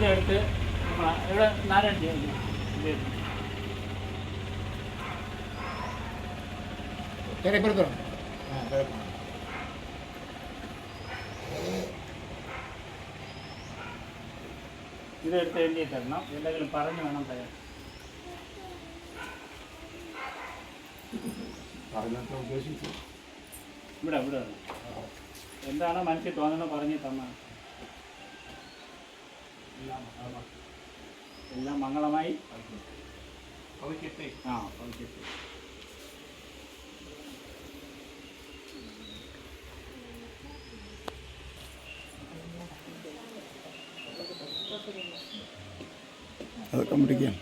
ഇതെടുത്ത് ഇവിടെ നാരണ്ടി ഇതെടുത്ത് എഴുതി തരണം. എന്തെങ്കിലും പറഞ്ഞു വേണം തരാൻ. ഇവിടെ ഇവിടെ എന്താണോ മനസ്സിൽ തോന്നുന്നത് പറഞ്ഞു തന്നാണ്. എല്ലാം മംഗളമായി ഭവിക്കട്ടെ. ഭവിക്കട്ടെ. അതൊക്കെ പിടിക്കാം.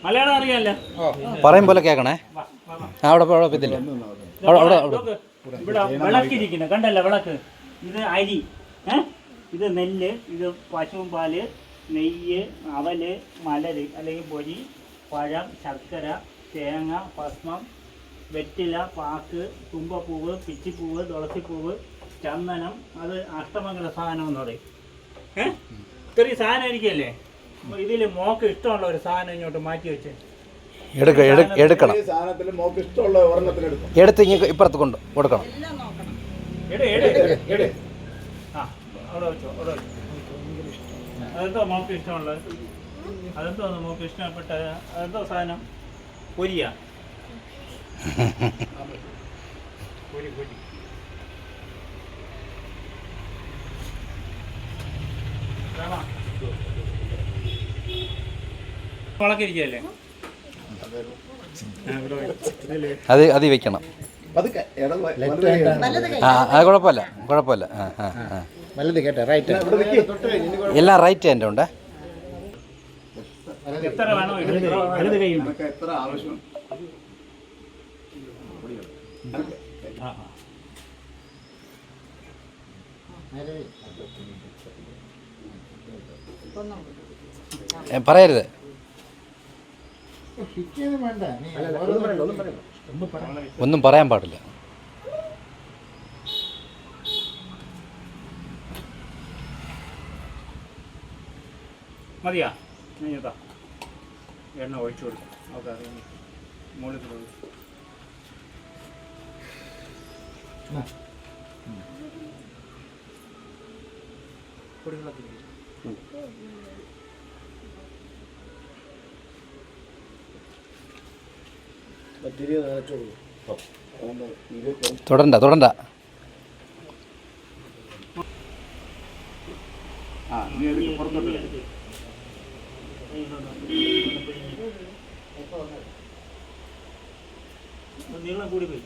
മലയാളം അറിയാമല്ലോ, പറയും പോലെ കേൾക്കണേ. അവിടെ ഇവിടെ വിളക്കിരിക്കുന്നു കണ്ടല്ലോ, വിളക്ക്. ഇത് അരി, ഇത് നെല്ല്, ഇത് പശുവും പാല്, നെയ്യ്, അവല്, മലര് അല്ലെങ്കിൽ പൊരി, പഴം, ശർക്കര, തേങ്ങ, ഭസ്മം, വെറ്റില, പാക്ക്, തുമ്പപ്പൂവ്, പിച്ചിപ്പൂവ്, തുളസിപ്പൂവ്, ചന്ദനം. അത് അഷ്ടമംഗല സാധനം എന്ന് പറയും. ഇത്രയും സാധനം ഇരിക്കല്ലേ. ഇതിൽ മോക്ക് ഇഷ്ടമുള്ള ഒരു സാധനം ഇങ്ങോട്ട് മാറ്റി വെച്ച് എടുക്കണം. എടുത്ത് ഇപ്പുറത്ത് കൊണ്ട് കൊടുക്കണം. അവിടെ വെച്ചോ, അവിടെ വെച്ചോ. അതെന്തോ മോക്ക് ഇഷ്ടമുള്ളത്? അതെന്തോ മോക്ക് ഇഷ്ടപ്പെട്ട അതെന്തോ സാധനം? പൊരിയ പൊരി പൊരി. വളക്കിരിക്കല്ലേ, അത് വെക്കണം. അത് കുഴപ്പമില്ല. എല്ലാം റൈറ്റ് ഹാൻഡ് ഉണ്ട്. എത്ര വേണോ വലത് കൈയുണ്ട്. എത്ര ആവശ്യം. പറയരുത്. ഒന്നും പറയാൻ പാടില്ല. മതിയാ? എണ്ണ ഒഴിച്ചു കൊടുക്കും. ഓക്കെ, മുകളിൽ തൊടണ്ട. നീളം കൂടി പോയി.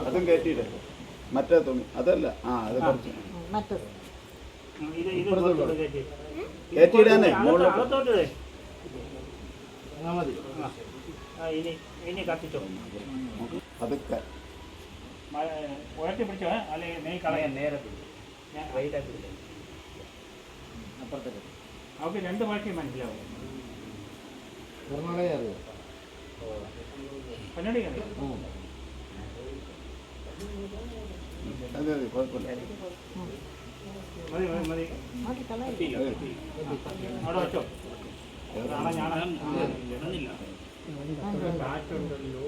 അതും കയറ്റിയിട. മറ്റേ തുണി അതല്ല. അത് കുറച്ച് കയറ്റിയിടാനേ. ഇനി കത്തിച്ചോ. അതൊക്കെ ഉയർത്തി പിടിച്ചോ, അല്ലെങ്കിൽ നെയ് കളയാൻ നേരെ പിടിച്ചു. ഞാൻ റൈറ്റാക്കി പിടിച്ചു. അപ്പുറത്തേക്ക് അവർക്ക് രണ്ട് ഭാഷയും മനസ്സിലാവും. കന്നഡ അറിയാം. അതെ കുഴപ്പമില്ല. മതി. അവിടെ വെച്ചോ. ഞാനില്ല.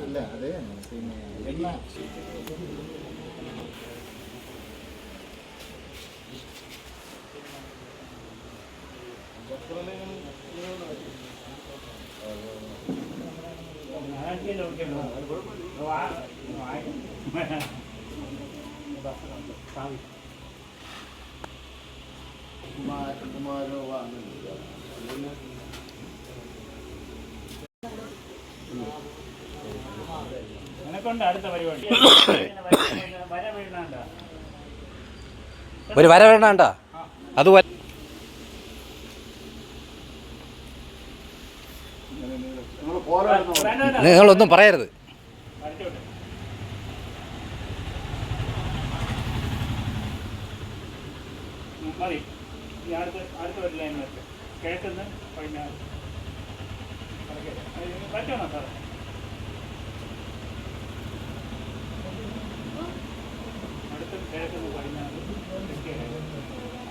അല്ല അതെ പിന്നെ കുമാരോ എനക്കൊണ്ട് അടുത്ത പരിപാടി ഒരു വര വേണ്ട. അത് നിങ്ങളൊന്നും പറയരുത്. മതി. ഇനി അടുത്ത ഒരു ലൈൻ വെച്ച് കിഴക്കുന്ന് പടിഞ്ഞാറ് പറ്റണോ സാറേ? അടുത്ത് കിഴക്കുന്ന് പടിഞ്ഞാറ് തെക്കേ രേഖ,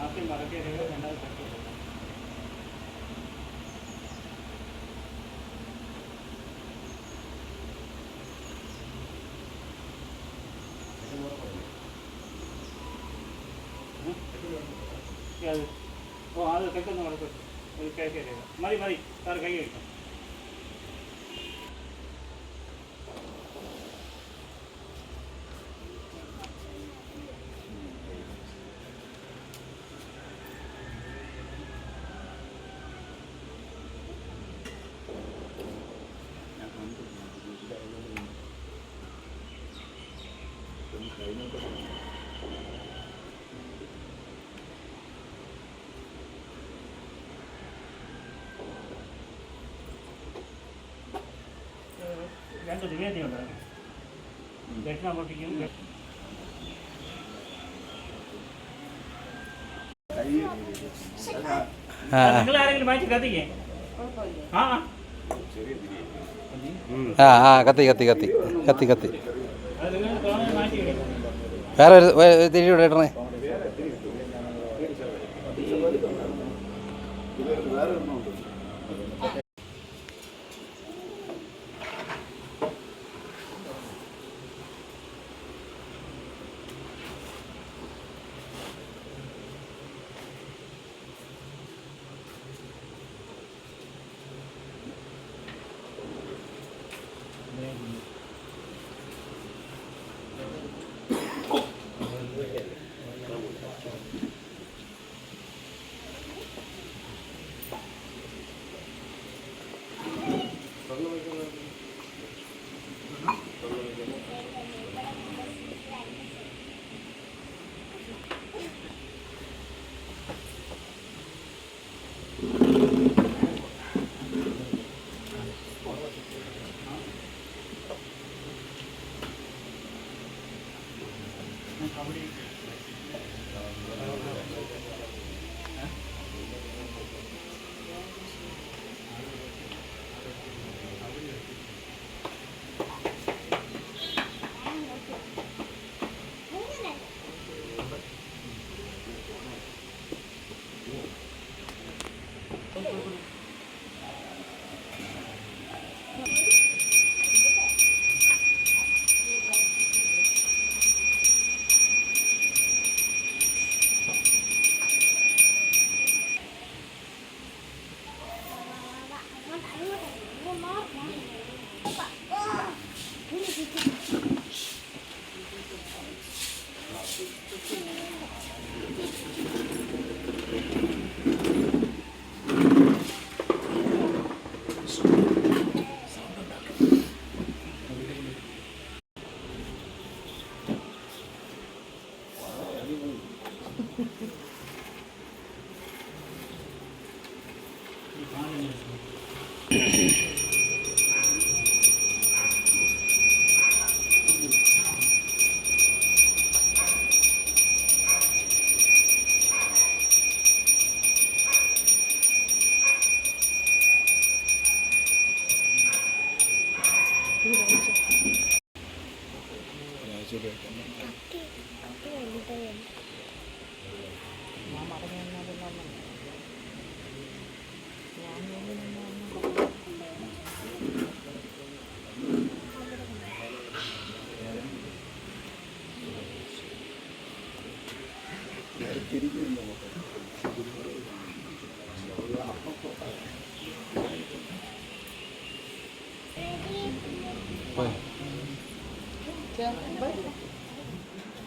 ആദ്യം വടക്കേ രേഖ, രണ്ടാമത് തെക്കേ രേഖ. അത് അത് തെക്കൊന്ന് വടക്ക് ഒരു കിഴക്കേ രേഖ. മതി സാറ് കൈ വയ്ക്കാം. രണ്ട് നിവേദ്യമുണ്ട്. ദക്ഷിണാമൂർത്തിക്കും നിങ്ങൾ ആരെങ്കിലും മാറ്റി കത്തിക്കേ. ആ കത്തി അത് നിങ്ങൾ തോന്നുന്നത് മാറ്റി വിടും. വേറെ ഒരു തിരിയുടെ ഇടണേ. വേറെ ഒന്നുണ്ട്.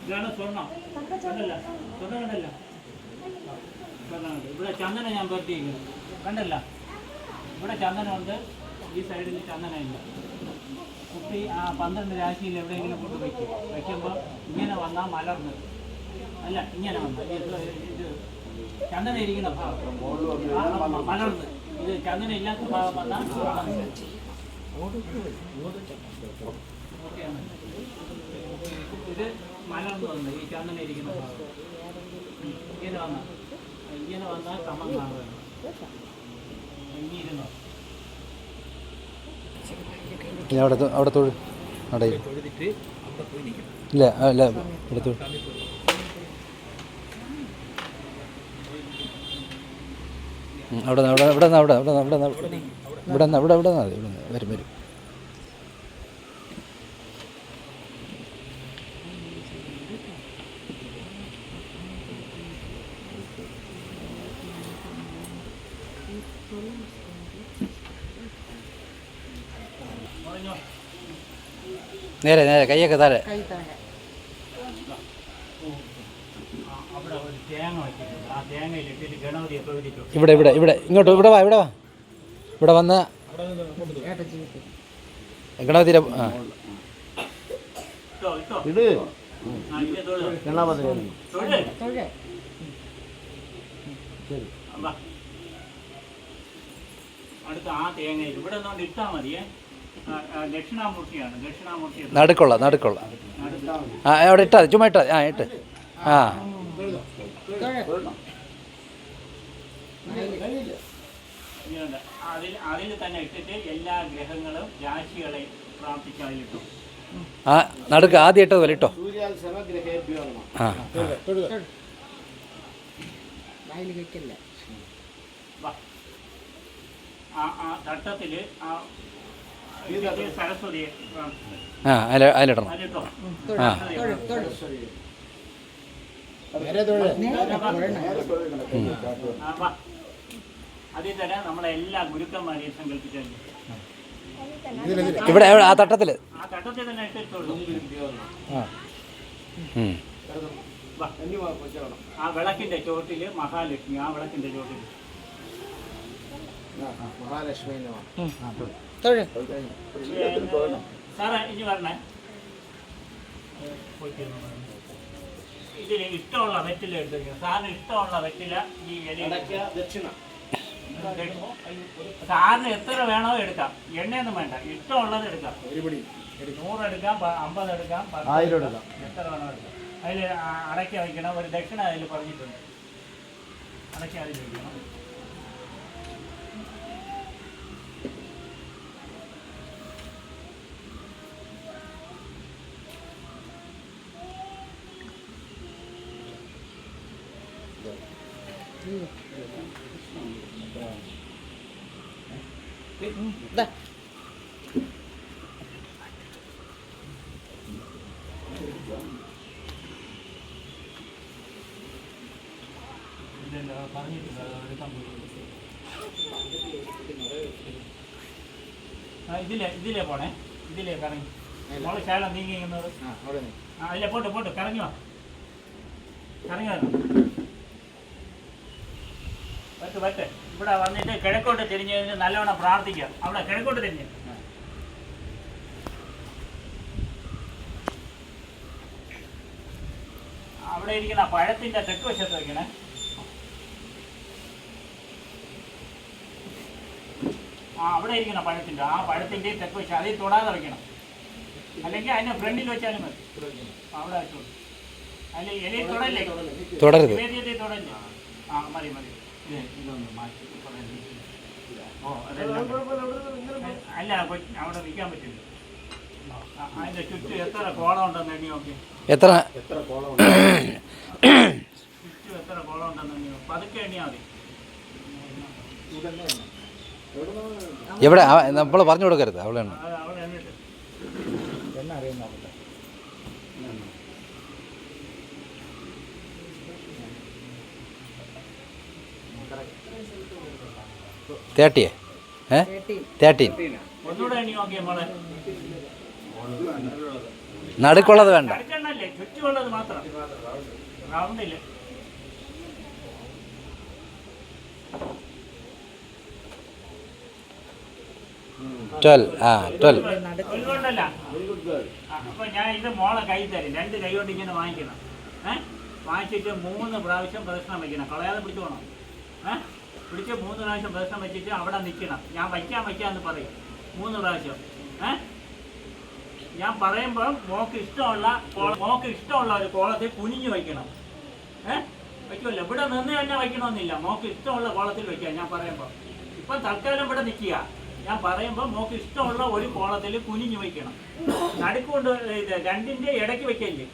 ഇതാണ് സ്വർണ്ണം. കണ്ടല്ല, സ്വർണ്ണം കണ്ടല്ല. ഇവിടെ ചന്ദനം ഞാൻ പറ്റിയിരിക്കുന്നു, കണ്ടല്ല. ഇവിടെ ചന്ദനമുണ്ട്, ഈ സൈഡിൽ ചന്ദനമില്ല. കുട്ടി ആ 12 രാശിയിൽ എവിടെയെങ്കിലും കൊണ്ട് വയ്ക്കുമ്പോൾ ഇങ്ങനെ വന്നാൽ മലർന്ന്, അല്ല ഇങ്ങനെ വന്നാൽ ഇത് ചന്ദനം ഇരിക്കുന്ന ഭാഗം മലർന്ന്, ഇത് ചന്ദനം ഇല്ലാത്ത ഭാഗം വന്നാൽ ഓക്കെയാണ്. ഇത് മലർന്നു വന്നു ഈ ചന്ദ്രനെ ഇരിക്കുന്ന ഭാഗം. ഇങ്ങനെ വന്നാൽ സമം കാണുകയാണ്. ഇനി ഇരുന്നോ. അവിടെ തൊഴു അവിടെ തൊഴുതിട്ട് അവിടെ പോയി നിൽക്കണം. ഇല്ല അല്ല ഇവിടെ തൊഴു. അവിടെ അവിടെ ഇവിടെ അവിടെ അവിടെ അവിടെ ഇവിടെ ഇവിടെ ഇവിടെ വരും വരും. നേരെ നേരെ കൈയൊക്കെ താഴെ. അവിടെ ഒരു തേങ്ങ വെച്ചിട്ടുണ്ട്. ആ തേങ്ങയിലിട്ടിട്ട് ഗണപതിയെ തൊഴുതിട്ടു. ഇവിടെ ഇവിടെ ഇവിടെ ഇങ്ങോട്ട് ഇവിടെ വാ ഇവിടെ വാ. ഇവിടെ വന്ന് ഗണപതിയുടെ ആ ഇത് അടുത്ത ആ തേങ്ങയിൽ ഇവിടെ ഒന്നുകൊണ്ട് ഇട്ടാൽ മതിയേ. ദക്ഷിണാമൂർത്തിയാണ്. ദക്ഷിണാമൂർത്തി നടുക്കൊള്ള നടുക്കൊള്ള ആ അവിടെ ഇട്ടാ ചുമ്മാ ഇട്ടാ ആ ഇട്ട് ആ അതിൽ തന്നെ ഇട്ടിട്ട് എല്ലാ ഗ്രഹങ്ങളും രാശികളെ പ്രാർത്ഥിച്ച് അതിലിട്ടു. ആ നടുക്ക് ആദ്യം ഇട്ടത് പോലെ ഇട്ടോ. ആ ആ തട്ടത്തിൽ സരസ്വതിയെ ആ അതിലിടണം. അതിലിട്ടോ. ആ അതിൽ തന്നെ നമ്മളെ എല്ലാ ഗുരുക്കന്മാരെയും സങ്കല്പിച്ചു. ഇവിടെ ആ തട്ടത്തിൽ ആ തട്ടത്തിൽ തന്നെ ഇട്ടിട്ടുള്ളൂ. ആ വിളക്കിന്റെ ചോട്ടില് മഹാലക്ഷ്മി. ആ വിളക്കിന്റെ ചോട്ടില് സാറേ ഇനി പറഞ്ഞേ. ഇതിൽ ഇഷ്ടമുള്ള വെറ്റില എടുത്തു. സാറിന് ഇഷ്ടമുള്ള വെറ്റില ഈ ദക്ഷിണ സാറിന് എത്ര വേണോ എടുക്കാം. എണ്ണയൊന്നും വേണ്ട. ഇഷ്ടമുള്ളത് എടുക്കാം. 100 എടുക്കാം, 50 എടുക്കാം, 1000 എടുക്കാം. എത്ര വേണോ എടുക്കാം. അതിൽ അടയ്ക്ക വയ്ക്കണം. ഒരു ദക്ഷിണ അതിൽ പറഞ്ഞിട്ടുണ്ട്. അടയ്ക്ക അതിൽ വയ്ക്കണം. ഇതിലേ പോണേ. ഇതിലേ കറങ്ങി മോളെ ശാലം നീങ്ങിക്കുന്നത്. അതിലെ പോട്ട് കറങ്ങി വാ. കറങ്ങി വരണം. പറ്റേ ഇവിടെ വന്നിട്ട് കിഴക്കോട്ട് തിരിഞ്ഞ് കഴിഞ്ഞ് നല്ലവണ്ണം പ്രാർത്ഥിക്കാം. അവിടെ കിഴക്കോട്ട് തിരിഞ്ഞ് അവിടെ ഇരിക്കുന്ന പഴത്തിന്റെ തെക്ക് വശത്ത് വയ്ക്കണേ. അവിടെ ഇരിക്കുന്ന പഴത്തിന്റെ ആ പഴത്തിന്റെയും തെക്ക് വശം അതിൽ തൊടാതെ വയ്ക്കണം. അല്ലെങ്കിൽ അതിന്റെ ഫ്രണ്ടിൽ വെച്ചാലും മതി. അവിടെ വെച്ചോളൂ. അതിൽ ഇലയിൽ തൊടല്ലേ. തുടരുത്. വേദിയത്തിൽ തൊടല്ലേ. ആ മതി. ഇതൊന്ന് മാറ്റി. അല്ല അവിടെ നിൽക്കാൻ പറ്റില്ല. അതിന്റെ ചുറ്റും എത്ര കോളം ഉണ്ടെന്ന് എണ്ണി നോക്കി. എത്ര കോളം ഉണ്ടെന്ന് എണ്ണി നോക്കി. പതുക്കെ എണ്ണിയാൽ മതി. എവിടെ നമ്മൾ പറഞ്ഞു കൊടുക്കരുത്. അവിടെ അവിടെ എണ്ണിട്ട് എണ്ണ അറിയുന്ന തേട്ടിയേ 13 ഒന്നുകൂടെ എണ്ണി നോക്കിയ മോളെ. നടുക്കുള്ളത് വേണ്ട. നടുക്കെണ്ണല്ലേ, ചുറ്റുമുള്ളത് മാത്രം. റൗണ്ടില്ല. 12 കൊണ്ടല്ല. അപ്പൊ ഞാൻ ഇത് മോളെ കൈ തരും. 2 കൈ കൊണ്ട് ഇങ്ങനെ വാങ്ങിക്കണം. വാങ്ങിച്ചിട്ട് 3 പ്രാവശ്യം പ്രദക്ഷിണം വയ്ക്കണം. കളയാതെ പിടിച്ചു പോകണം. പിടിച്ച് 3 പ്രാവശ്യം പ്രദക്ഷിണം വെച്ചിട്ട് അവിടെ നിൽക്കണം. ഞാൻ വയ്ക്കാന്ന് പറയും 3 പ്രാവശ്യം. ഞാൻ പറയുമ്പോൾ മോക്ക് ഇഷ്ടമുള്ള ഒരു കോളത്തിൽ കുനിഞ്ഞു വയ്ക്കണം. വയ്ക്കുമല്ലോ, ഇവിടെ നിന്ന് തന്നെ വയ്ക്കണമെന്നില്ല, മോക്ക് ഇഷ്ടമുള്ള കോളത്തിൽ വയ്ക്കുക. ഞാൻ പറയുമ്പോൾ ഇപ്പം തൽക്കാലം ഇവിടെ നിൽക്കുക. ഞാൻ പറയുമ്പോൾ മോക്ക് ഇഷ്ടമുള്ള ഒരു കോളത്തിൽ കുനിഞ്ഞു വയ്ക്കണം. നടുക്കൊണ്ട് ഇത് രണ്ടിൻ്റെ ഇടയ്ക്ക് വയ്ക്കല്ലേ,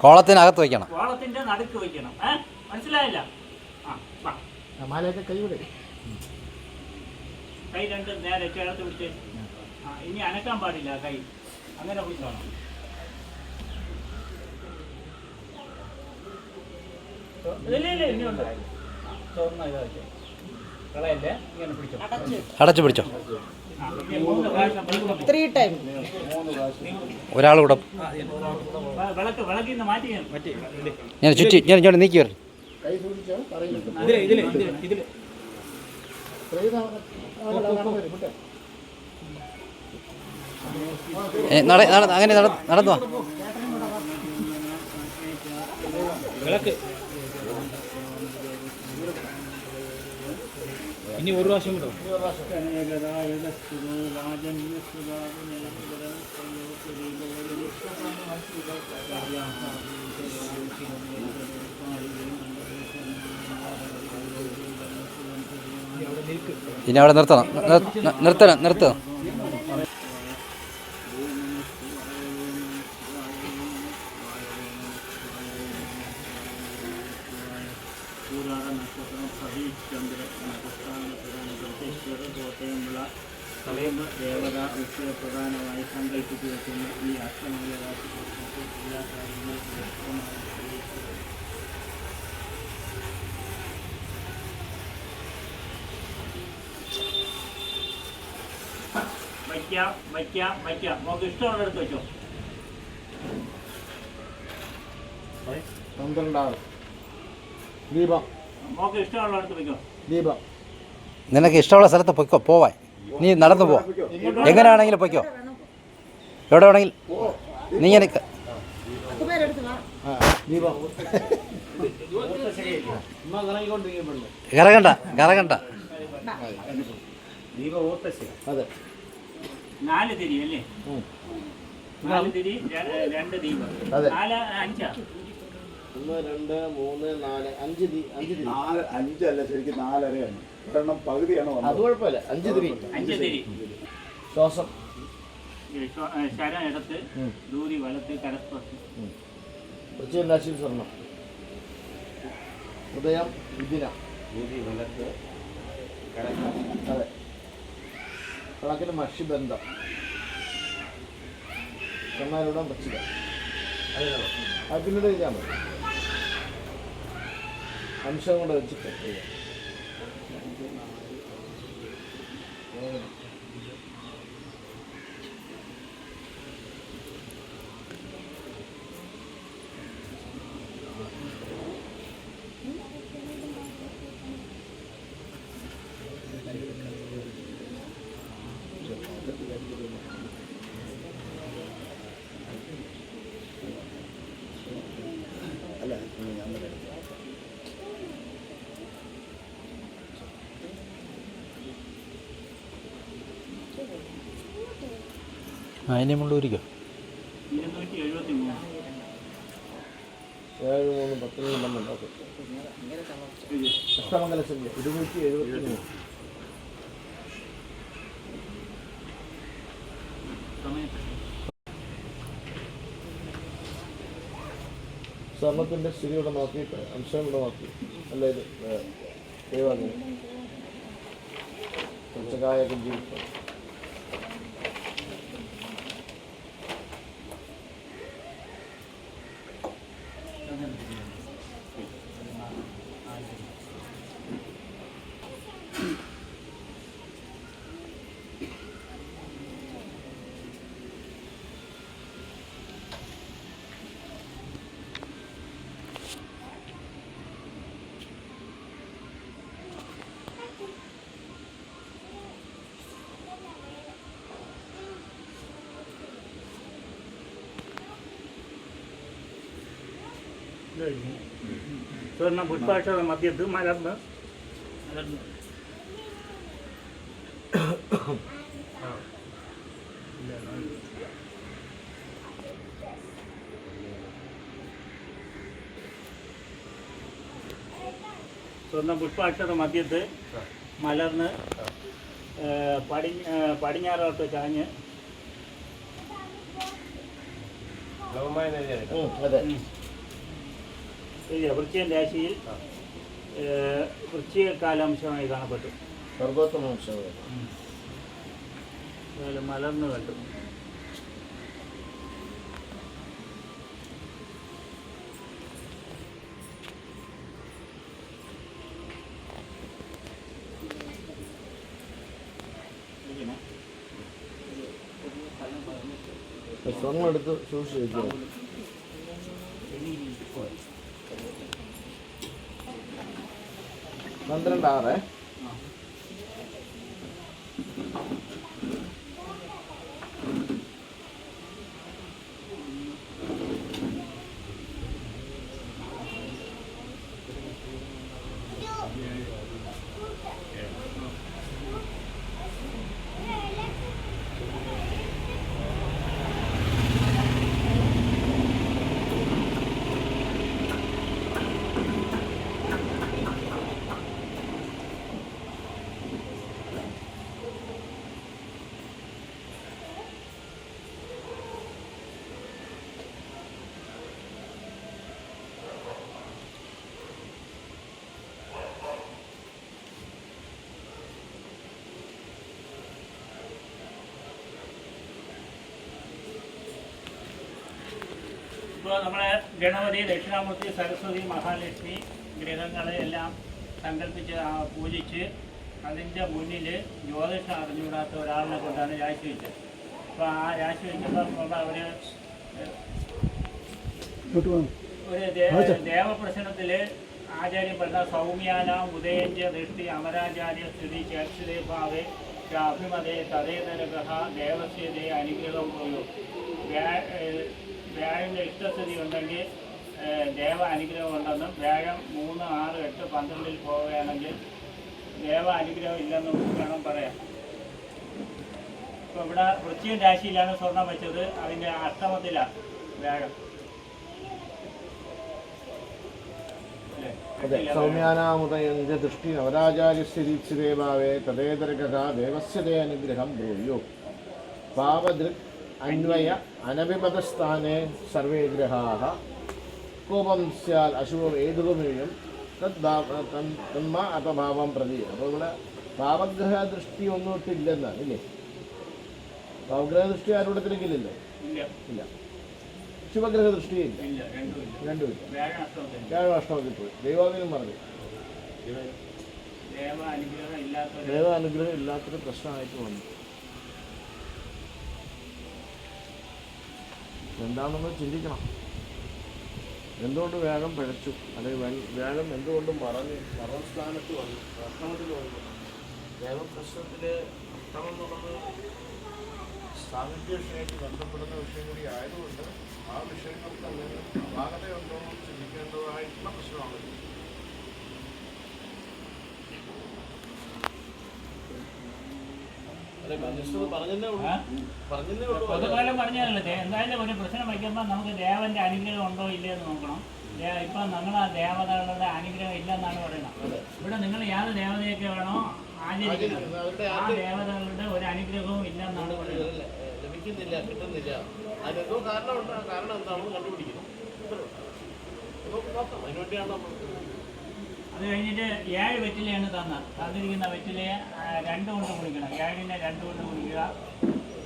കോളത്തിനകത്ത് വയ്ക്കണം, കോളത്തിൻ്റെ നടുക്ക് വയ്ക്കണം. മനസ്സിലായില്ല? കൈ രണ്ട് നേരെ ചേർത്ത് പിടിച്ച്. ഇനി അനക്കാൻ പാടില്ല കൈ, അങ്ങനെ പിടിച്ചോണം. ഇല്ല ഇനിയുണ്ട്. തുറന്ന ഇതാ വെച്ചോ, കളയല്ലേ, ഇങ്ങനെ പിടിച്ചോ, അടച്ചു പിടിച്ചോ. ഇനി 3 പ്രാവശ്യം ഒരാൾ കൂടെ വിളക്കിൽ നിന്ന് മാറ്റി ഞാൻ ചുറ്റി ഞാൻ നീക്കി വരും. അങ്ങനെ നടന്നു വാ. ഇനി ഒരു പ്രാവശ്യം കൂടെ ഇനി അവിടെ നിർത്തണം. പറയുമ്പോൾ ദേവത വിഷയ പ്രധാനമായി സങ്കല്പിച്ചു വെക്കുന്ന ഈ അഷ്ടമൂലരാശി എല്ലാ കാര്യങ്ങളും വയ്ക്കാം. നമുക്ക് ഇഷ്ടമുള്ളിടത്ത് വെച്ചോ. 12 ദീപം, നമുക്ക് ഇഷ്ടമുള്ളിടത്ത് വെക്കോ. ദീപം നിനക്ക് ഇഷ്ടമുള്ള സ്ഥലത്ത് പൊയ്ക്കോ, പോവാൻ. നീ നടന്നു പോവാ, എങ്ങനെയാണെങ്കിലും പൊയ്ക്കോ, എവിടെ വേണമെങ്കിൽ നീ എനിക്ക് കറങ്ങണ്ട. അതെ, 4 തിരി അല്ലേ? 4 തിരി, 2 ദീപം. 4 5 1 2 3 4 5 5 അല്ല, ശരിക്കും 4.5 ഒരെണ്ണം പകുതിയാണ്. അത് കുഴപ്പമില്ല. 5 തിരി. ശ്വാസം ശരം ഇടത്ത്, ദൂരി വലത്ത്, കരസ്പർശം. വൃശ്ചികം രാശിയിൽ സ്വർണം. ഉദയം ഇതിന, ദൂരി വലത്ത്, അതെ. കണക്കിന് മഷിബന്ധം, ചെന്നാലൂടെ വൃശ്ചികം. അത് പിന്നീട് എഴുതാൻ മതി, അംശം കൊണ്ട് വെച്ചിട്ട് എഴുതാം. അതിനെ മുള്ളൂരിക്കോ. 273. 7 3 10 12. ഓക്കെ. അഷ്ടമംഗല സംഖ്യ 273. സ്വർണത്തിൻ്റെ സ്ഥിതി ഇവിടെ നോക്കിയിട്ട് അംശം ഇവിടെ നോക്കി. അല്ല, ഇത് ദൈവാഗ്നി പച്ചക്കായൊക്കെ ജീവിക്കും. സ്വർണ്ണ പുഷ്പാക്ഷര മധ്യത്ത് മലർന്ന് സ്വർണ്ണ പുഷ്പാക്ഷത മധ്യത്ത് മലർന്ന് പടിഞ്ഞാറോട്ട് ചാഞ്ഞ് വൃശ്ചികൻ രാശിയിൽ വൃശ്ചിക കാലാംശമായി കാണപ്പെട്ടു. മലർന്നു കണ്ടു. സ്വർണ്ണെടുത്ത് സൂക്ഷിച്ചു 12 ഇപ്പോൾ നമ്മളെ ഗണപതി, ദക്ഷിണാമൂർത്തി, സരസ്വതി, മഹാലക്ഷ്മി ഗ്രഹങ്ങളെ എല്ലാം സങ്കല്പിച്ച് പൂജിച്ച് അതിൻ്റെ മുന്നിൽ ജ്യോതിഷം അറിഞ്ഞുകൂടാത്ത ഒരാളിനെ കൊണ്ടാണ് രാശി വെച്ചത്. അപ്പോൾ ആ രാശി വയ്ക്കുമ്പോൾ ഒരു ദേവപ്രശ്നത്തിൽ ആചാര്യം പറഞ്ഞ സൗമ്യാനാം ഉദയഞ്ച ദൃഷ്ടി അമരാചാര്യ സ്ഥിതി ചേർഷിതേഭാവേ അഭിമതേ തദേതരഗ്രഹ ദേവസ്യതേ അനുഗ്രഹം പോയോ. വ്യാഴൻ്റെ ഇഷ്ടസ്ഥിതി ഉണ്ടെങ്കിൽ ദേവ അനുഗ്രഹം ഉണ്ടെന്നും വ്യാഴം 3, 6, 8, 12 പോവുകയാണെങ്കിൽ ദേവ അനുഗ്രഹം ഇല്ലെന്നും വേണം പറയാം. ഇപ്പോൾ ഇവിടെ വൃശ്ചികൻ രാശിയിലാണ് സ്വർണം വെച്ചത്. അതിൻ്റെ അഷ്ടമത്തിലാണ് വ്യാഴം. സൗമ്യാനാമുദയഞ്ച ദൃഷ്ടി നവരാചാര്യസ്ഥിരീക്ഷിതേഭാവേ തദേതരഗത ദേവസ്യതേ അനുഗ്രഹം ബ്രൂയോ. പാവദൃക് അന്വയ അനഭിമതസ്ഥാനെ സർവേ ഗ്രഹാः കോപം സ്യാൽ അശുഭം ഏതുകമേയും തന്മ അപഭാവം പ്രതി. അപ്പോൾ ഇവിടെ പാവഗ്രഹ ദൃഷ്ടി ഒന്നും ഇട്ടില്ലെന്നാണ് ഇല്ലേ? പാവഗ്രഹ ദൃഷ്ടി ആരൂടത്തിലെങ്കിലില്ലേ? ഇല്ല. ശുഭഗ്രഹ ദൃഷ്ടിയില്ല. രണ്ടുമില്ല. വ്യാഴം അഷ്ടമത്തിൽ പോയി. ദൈവാധീനം പറഞ്ഞു. ദൈവ അനുഗ്രഹം ഇല്ലാത്തൊരു പ്രശ്നമായിട്ട് വന്നു. എന്താണെന്ന് ചിന്തിക്കണം. എന്തുകൊണ്ട് വ്യാഴം പിഴച്ചു, അല്ലെങ്കിൽ വ്യാഴം എന്തുകൊണ്ട് മറസ്ഥാനത്ത് വന്നു, അഷ്ടമത്തിൽ വന്നു? ദേവപ്രശ്നത്തിൽ അഷ്ടമം എന്നുള്ളത് സാഹിത്യ വിഷയമായിട്ട് ബന്ധപ്പെടുന്ന വിഷയം കൂടി ആയതുകൊണ്ട് ആ വിഷയങ്ങൾക്ക് അങ്ങനെ അപാകതയുണ്ടോ എന്ന് ചിന്തിക്കേണ്ടതായിട്ടുള്ള പ്രശ്നമാണ്. പൊതുകാലം പറഞ്ഞാലല്ലേ എന്തായാലും ഒരു പ്രശ്നം വയ്ക്കുമ്പോൾ നമുക്ക് ദേവന്റെ അനുഗ്രഹം ഉണ്ടോ ഇല്ലയോ എന്ന് നോക്കണം. ഇപ്പൊ നമ്മൾ ആ ദേവതകളുടെ അനുഗ്രഹം ഇല്ലെന്നാണ് പറയുന്നത്. ഇവിടെ നിങ്ങൾ ഏത് ദേവതയൊക്കെ വേണോ ആചരിക്കുന്നത്, ആ ദേവതകളുടെ ഒരു അനുഗ്രഹവും ഇല്ലെന്നാണ് പറയുന്നത്. ലഭിക്കുന്നില്ല, കിട്ടുന്നില്ല. അതിനെന്തോ കാരണമുണ്ട്. ആ കാരണം എന്താണെന്ന് കണ്ടുപിടിക്കുന്നു. അതിനുവേണ്ടിയാണ് നമ്മൾ. അത് കഴിഞ്ഞിട്ട് 7 വെറ്റിലയാണ് തന്നിരിക്കുന്ന വെറ്റിലയെ 2 കൊണ്ട് കുടിക്കണം. 7നെ 2 കൊണ്ട് കുടിക്കുക,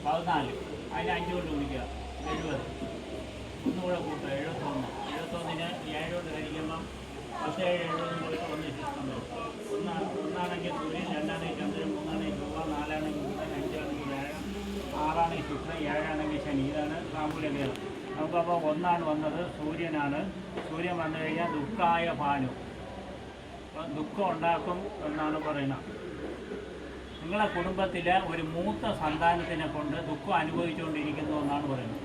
14. അതിന് 5 കൊണ്ട് കുടിക്കുക, 70. ഒന്നുകൂടെ കൂട്ടുക, 71. 71ന് 7 കൊണ്ട് കഴിക്കുമ്പം 10, 7, 70 ഒന്നിച്ച് ഒന്നാണെങ്കിൽ സൂര്യൻ, 2ആണെങ്കിൽ ചന്ദ്രൻ, 3ആണെങ്കിൽ ചൊവ്വ, 4ആണെങ്കിൽ ബുധൻ, 5ആണെങ്കിൽ വ്യാഴം, 6ആണെങ്കിൽ ശുക്രൻ, 7ആണെങ്കിൽ ശനി. ഇതാണ് സാമ്പൂല്യഭേദം. നമുക്കപ്പോൾ 1 വന്നത് സൂര്യനാണ്. സൂര്യൻ വന്നു കഴിഞ്ഞാൽ ദുഃഖായ ഭാനു, ദുഃഖം ഉണ്ടാക്കും എന്നാണ് പറയുന്നത്. നിങ്ങളെ കുടുംബത്തിലെ ഒരു മൂത്ത സന്താനത്തിനെ കൊണ്ട് ദുഃഖം അനുഭവിച്ചുകൊണ്ടിരിക്കുന്നു എന്നാണ് പറയുന്നത്.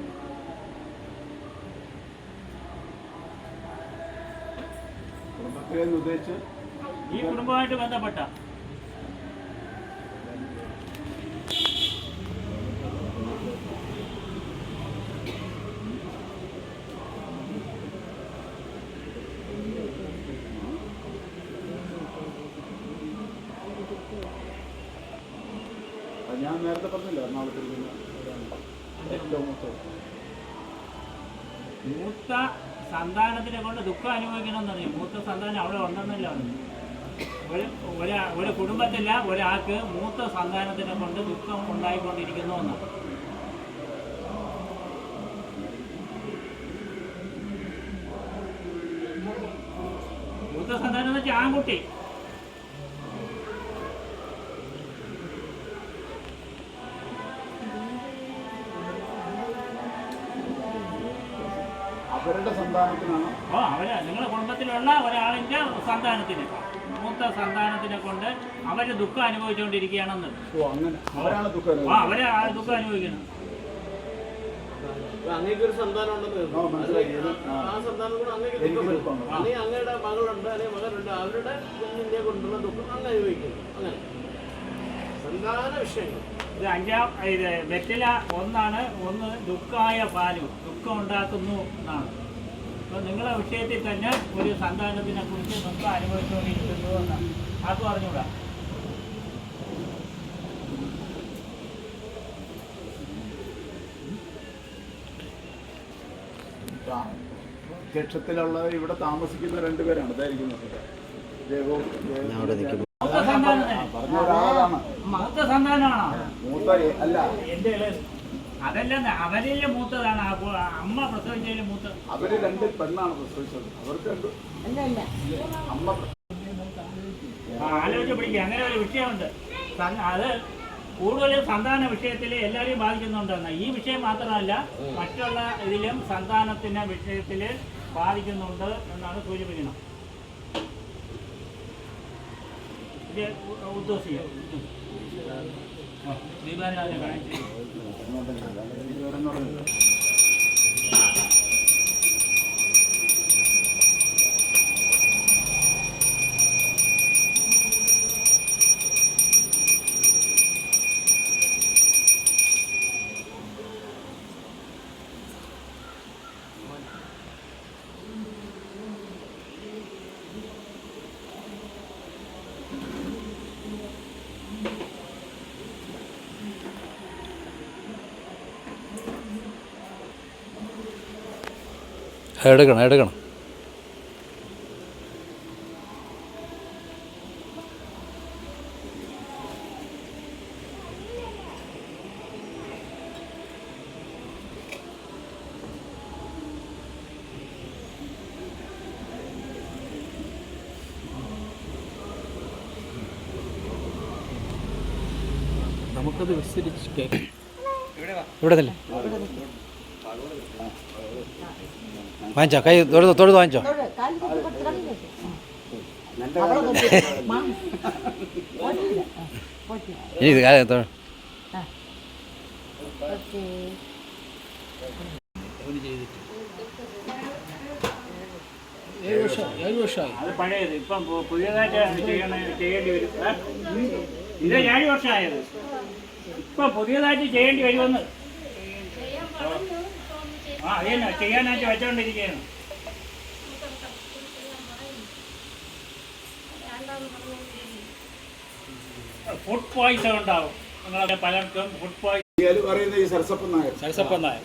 ഈ കുടുംബമായിട്ട് ബന്ധപ്പെട്ട ഞാൻ നേരത്തെ പറഞ്ഞില്ല എറണാകുളത്ത് ഏറ്റവും മൂത്ത സന്താനത്തിനെ കൊണ്ട് ദുഃഖം അനുഭവിക്കണമെന്നറിയാം. മൂത്ത സന്താനം അവിടെ ഉണ്ടെന്നല്ല പറഞ്ഞു. ഒരു കുടുംബത്തില്ല ഒരാൾക്ക് മൂത്ത സന്താനത്തിനെ കൊണ്ട് ദുഃഖം ഉണ്ടായിക്കൊണ്ടിരിക്കുന്നു എന്നാണ്. മൂത്ത സന്താനം എന്ന് വെച്ചാൽ ആൺകുട്ടി. അവരുടെ സന്താനത്തിനാണ്. നിങ്ങളുടെ കുടുംബത്തിലുള്ള ഒരാളിന്റെ സന്താനത്തിന്, മൂത്ത സന്താനത്തിനെ കൊണ്ട് അവര് ദുഃഖം അനുഭവിച്ചുകൊണ്ടിരിക്കുകയാണെന്ന്. അവരാണ് ദുഃഖം അവരെ ദുഃഖം അനുഭവിക്കണം. അങ്ങേക്കൊരു സന്താനം ഉണ്ടെന്ന് ആ സന്താനം കൂടെ അങ്ങേക്ക് അല്ലെങ്കിൽ അങ്ങയുടെ മകളുണ്ട് അല്ലെങ്കിൽ മകനുണ്ട്, അവരുടെ കുഞ്ഞിനെ കൊണ്ടുള്ള ദുഃഖം അങ്ങ് അനുഭവിക്കുന്നു. അങ്ങനെ സന്താന വിഷയങ്ങൾ. ഇത് വെറ്റില ഒന്നാണ്. ഒന്ന് ദുഃഖായ പാലു, ദുഃഖം ഉണ്ടാക്കുന്നു എന്നാണ്. അപ്പോൾ നിങ്ങളുടെ വിഷയത്തിൽ തന്നെ ഒരു സന്താനത്തിനെ കുറിച്ച് ദുഃഖം അനുഭവിച്ചുകൊണ്ടിരിക്കുന്നു എന്നാണ്. ആർക്കും അറിഞ്ഞൂടാ. പ്രത്യക്ഷത്തിലുള്ള ഇവിടെ താമസിക്കുന്ന രണ്ടുപേരാണ് ഇതായിരിക്കുന്നത്. പറഞ്ഞ ഒരാളാണ് മൂത്ത സന്താനമാണോ? മൂത്ത അല്ല, എന്റെ അതല്ല, അവരിലെ മൂത്തതാണ്. അമ്മ പ്രസവിച്ചതിൽ മൂത്ത. അവര് രണ്ട് പെണ്ണാണ് പ്രസവിച്ചത്. അവർക്ക് രണ്ട് അമ്മ. ആലോചിച്ച് പിടിക്കുക. അങ്ങനെ ഒരു വിഷയമുണ്ട്. അത് കൂടുതലും സന്താന വിഷയത്തിൽ എല്ലാവരെയും ബാധിക്കുന്നുണ്ടെന്ന്. ഈ വിഷയം മാത്രമല്ല, മറ്റുള്ള ഇതിലും സന്താനത്തിന്റെ വിഷയത്തിൽ ബാധിക്കുന്നുണ്ട് എന്നാണ് സൂചിപ്പിക്കുന്നത്. ഇത് ഉദ്ദേശിക്കുക ദീപാരാധന കാണിച്ചു. എടുക്കണം. നമുക്കത് വിസ്തരിച്ച് കേൾക്കാം. ഇവിടെ തന്നെ വാങ്ങിച്ചോ, കൈ തൊഴുത് വാങ്ങിച്ചോ. ഇനി ഇത് കാര്യം അത് പഴയത്. ഇപ്പം പുതിയതായിട്ട് ചെയ്യേണ്ടി വരും. ഇത് 7 വർഷമായത്. ഇപ്പം പുതിയതായിട്ട് ചെയ്യേണ്ടി വരുമെന്ന്. അത് തന്നെ ചെയ്യാനായിട്ട് വെച്ചോണ്ടിരിക്കുകയാണ്. ഫുഡ് പോയിസൺ ഉണ്ടാവും. നിങ്ങളുടെ പലർക്കും ഫുഡ് പോയിസൺ. പറയുന്നത് ഈ സരസപ്പൻ നായർ. സരസപ്പൻ നായർ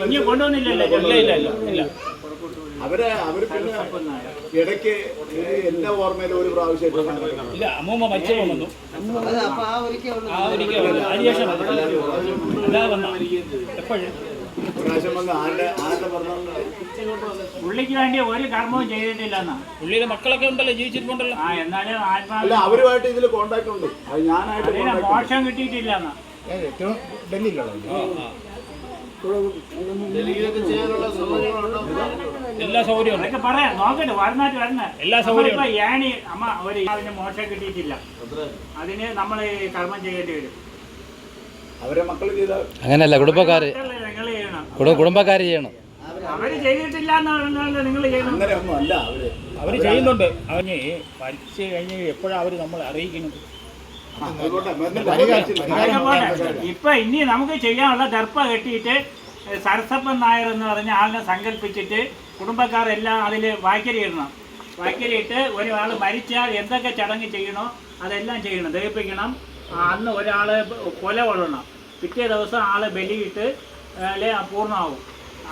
ഇനി കൊണ്ടുവന്നില്ലല്ലോ. അവര് പിന്നെ ഇടയ്ക്ക് എന്റെ ഓർമ്മയിൽ ഒരു പ്രാവശ്യം ഇല്ല, അമ്മൂമ്മ മരിച്ചു വന്നു. പ്രാവശ്യം വന്ന് ആരുടെ പറഞ്ഞ പുള്ളിക്ക് വേണ്ടി ഒരു കർമ്മവും ചെയ്തിട്ടില്ല എന്നാ. പുള്ളിയുടെ മക്കളൊക്കെ ഉണ്ടല്ലോ, ജീവിച്ചിട്ടുണ്ടല്ലോ. എന്നാലും അല്ല, അവരുമായിട്ട് ഇതിൽ കോണ്ടാക്ട് ഉണ്ട്. അത് ഞാനായിട്ട് മോശം കിട്ടിയിട്ടില്ല എന്നാ. എല്ലാ സൗകര്യവും അതൊക്കെ പറയാം. നോക്കട്ടെ, വരുന്നായിട്ട് വരണേ. എല്ലാ സൗകര്യവും. ഏണി അമ്മ ഒരു മോശം കിട്ടിയിട്ടില്ല. അതിന് നമ്മൾ കർമ്മം ചെയ്യേണ്ടി വരും. അവരെ മക്കൾ ചെയ്ത അങ്ങനെയല്ല, കുടുംബക്കാര് ചെയ്യണം. അവര് ചെയ്തിട്ടില്ല എന്നാണല്ലോ നിങ്ങൾ ചെയ്യണം. അങ്ങനെയൊന്നും അല്ല, അവര് ചെയ്യുന്നുണ്ട്. അവന് പഠിച്ചു കഴിഞ്ഞ് എപ്പോഴാണ് അവര് നമ്മളെ അറിയിക്കുന്നത്. ഇപ്പൊ ഇനി നമുക്ക് ചെയ്യാനുള്ള ദർപ്പ കെട്ടിയിട്ട് സരസപ്പൻ നായർ എന്ന് പറഞ്ഞ ആളിനെ സങ്കല്പിച്ചിട്ട് കുടുംബക്കാരെല്ലാം അതിൽ വായ്ക്കരി ഇടണം. വൈക്കലിട്ട് ഒരാൾ മരിച്ചാൽ എന്തൊക്കെ ചടങ്ങ് ചെയ്യണോ അതെല്ലാം ചെയ്യണം, ദഹിപ്പിക്കണം. അന്ന് ഒരാൾ കൊല കൊള്ളണം, പിറ്റേ ദിവസം ആൾ ബലിയിട്ട് അല്ലെ പൂർണ്ണമാവും.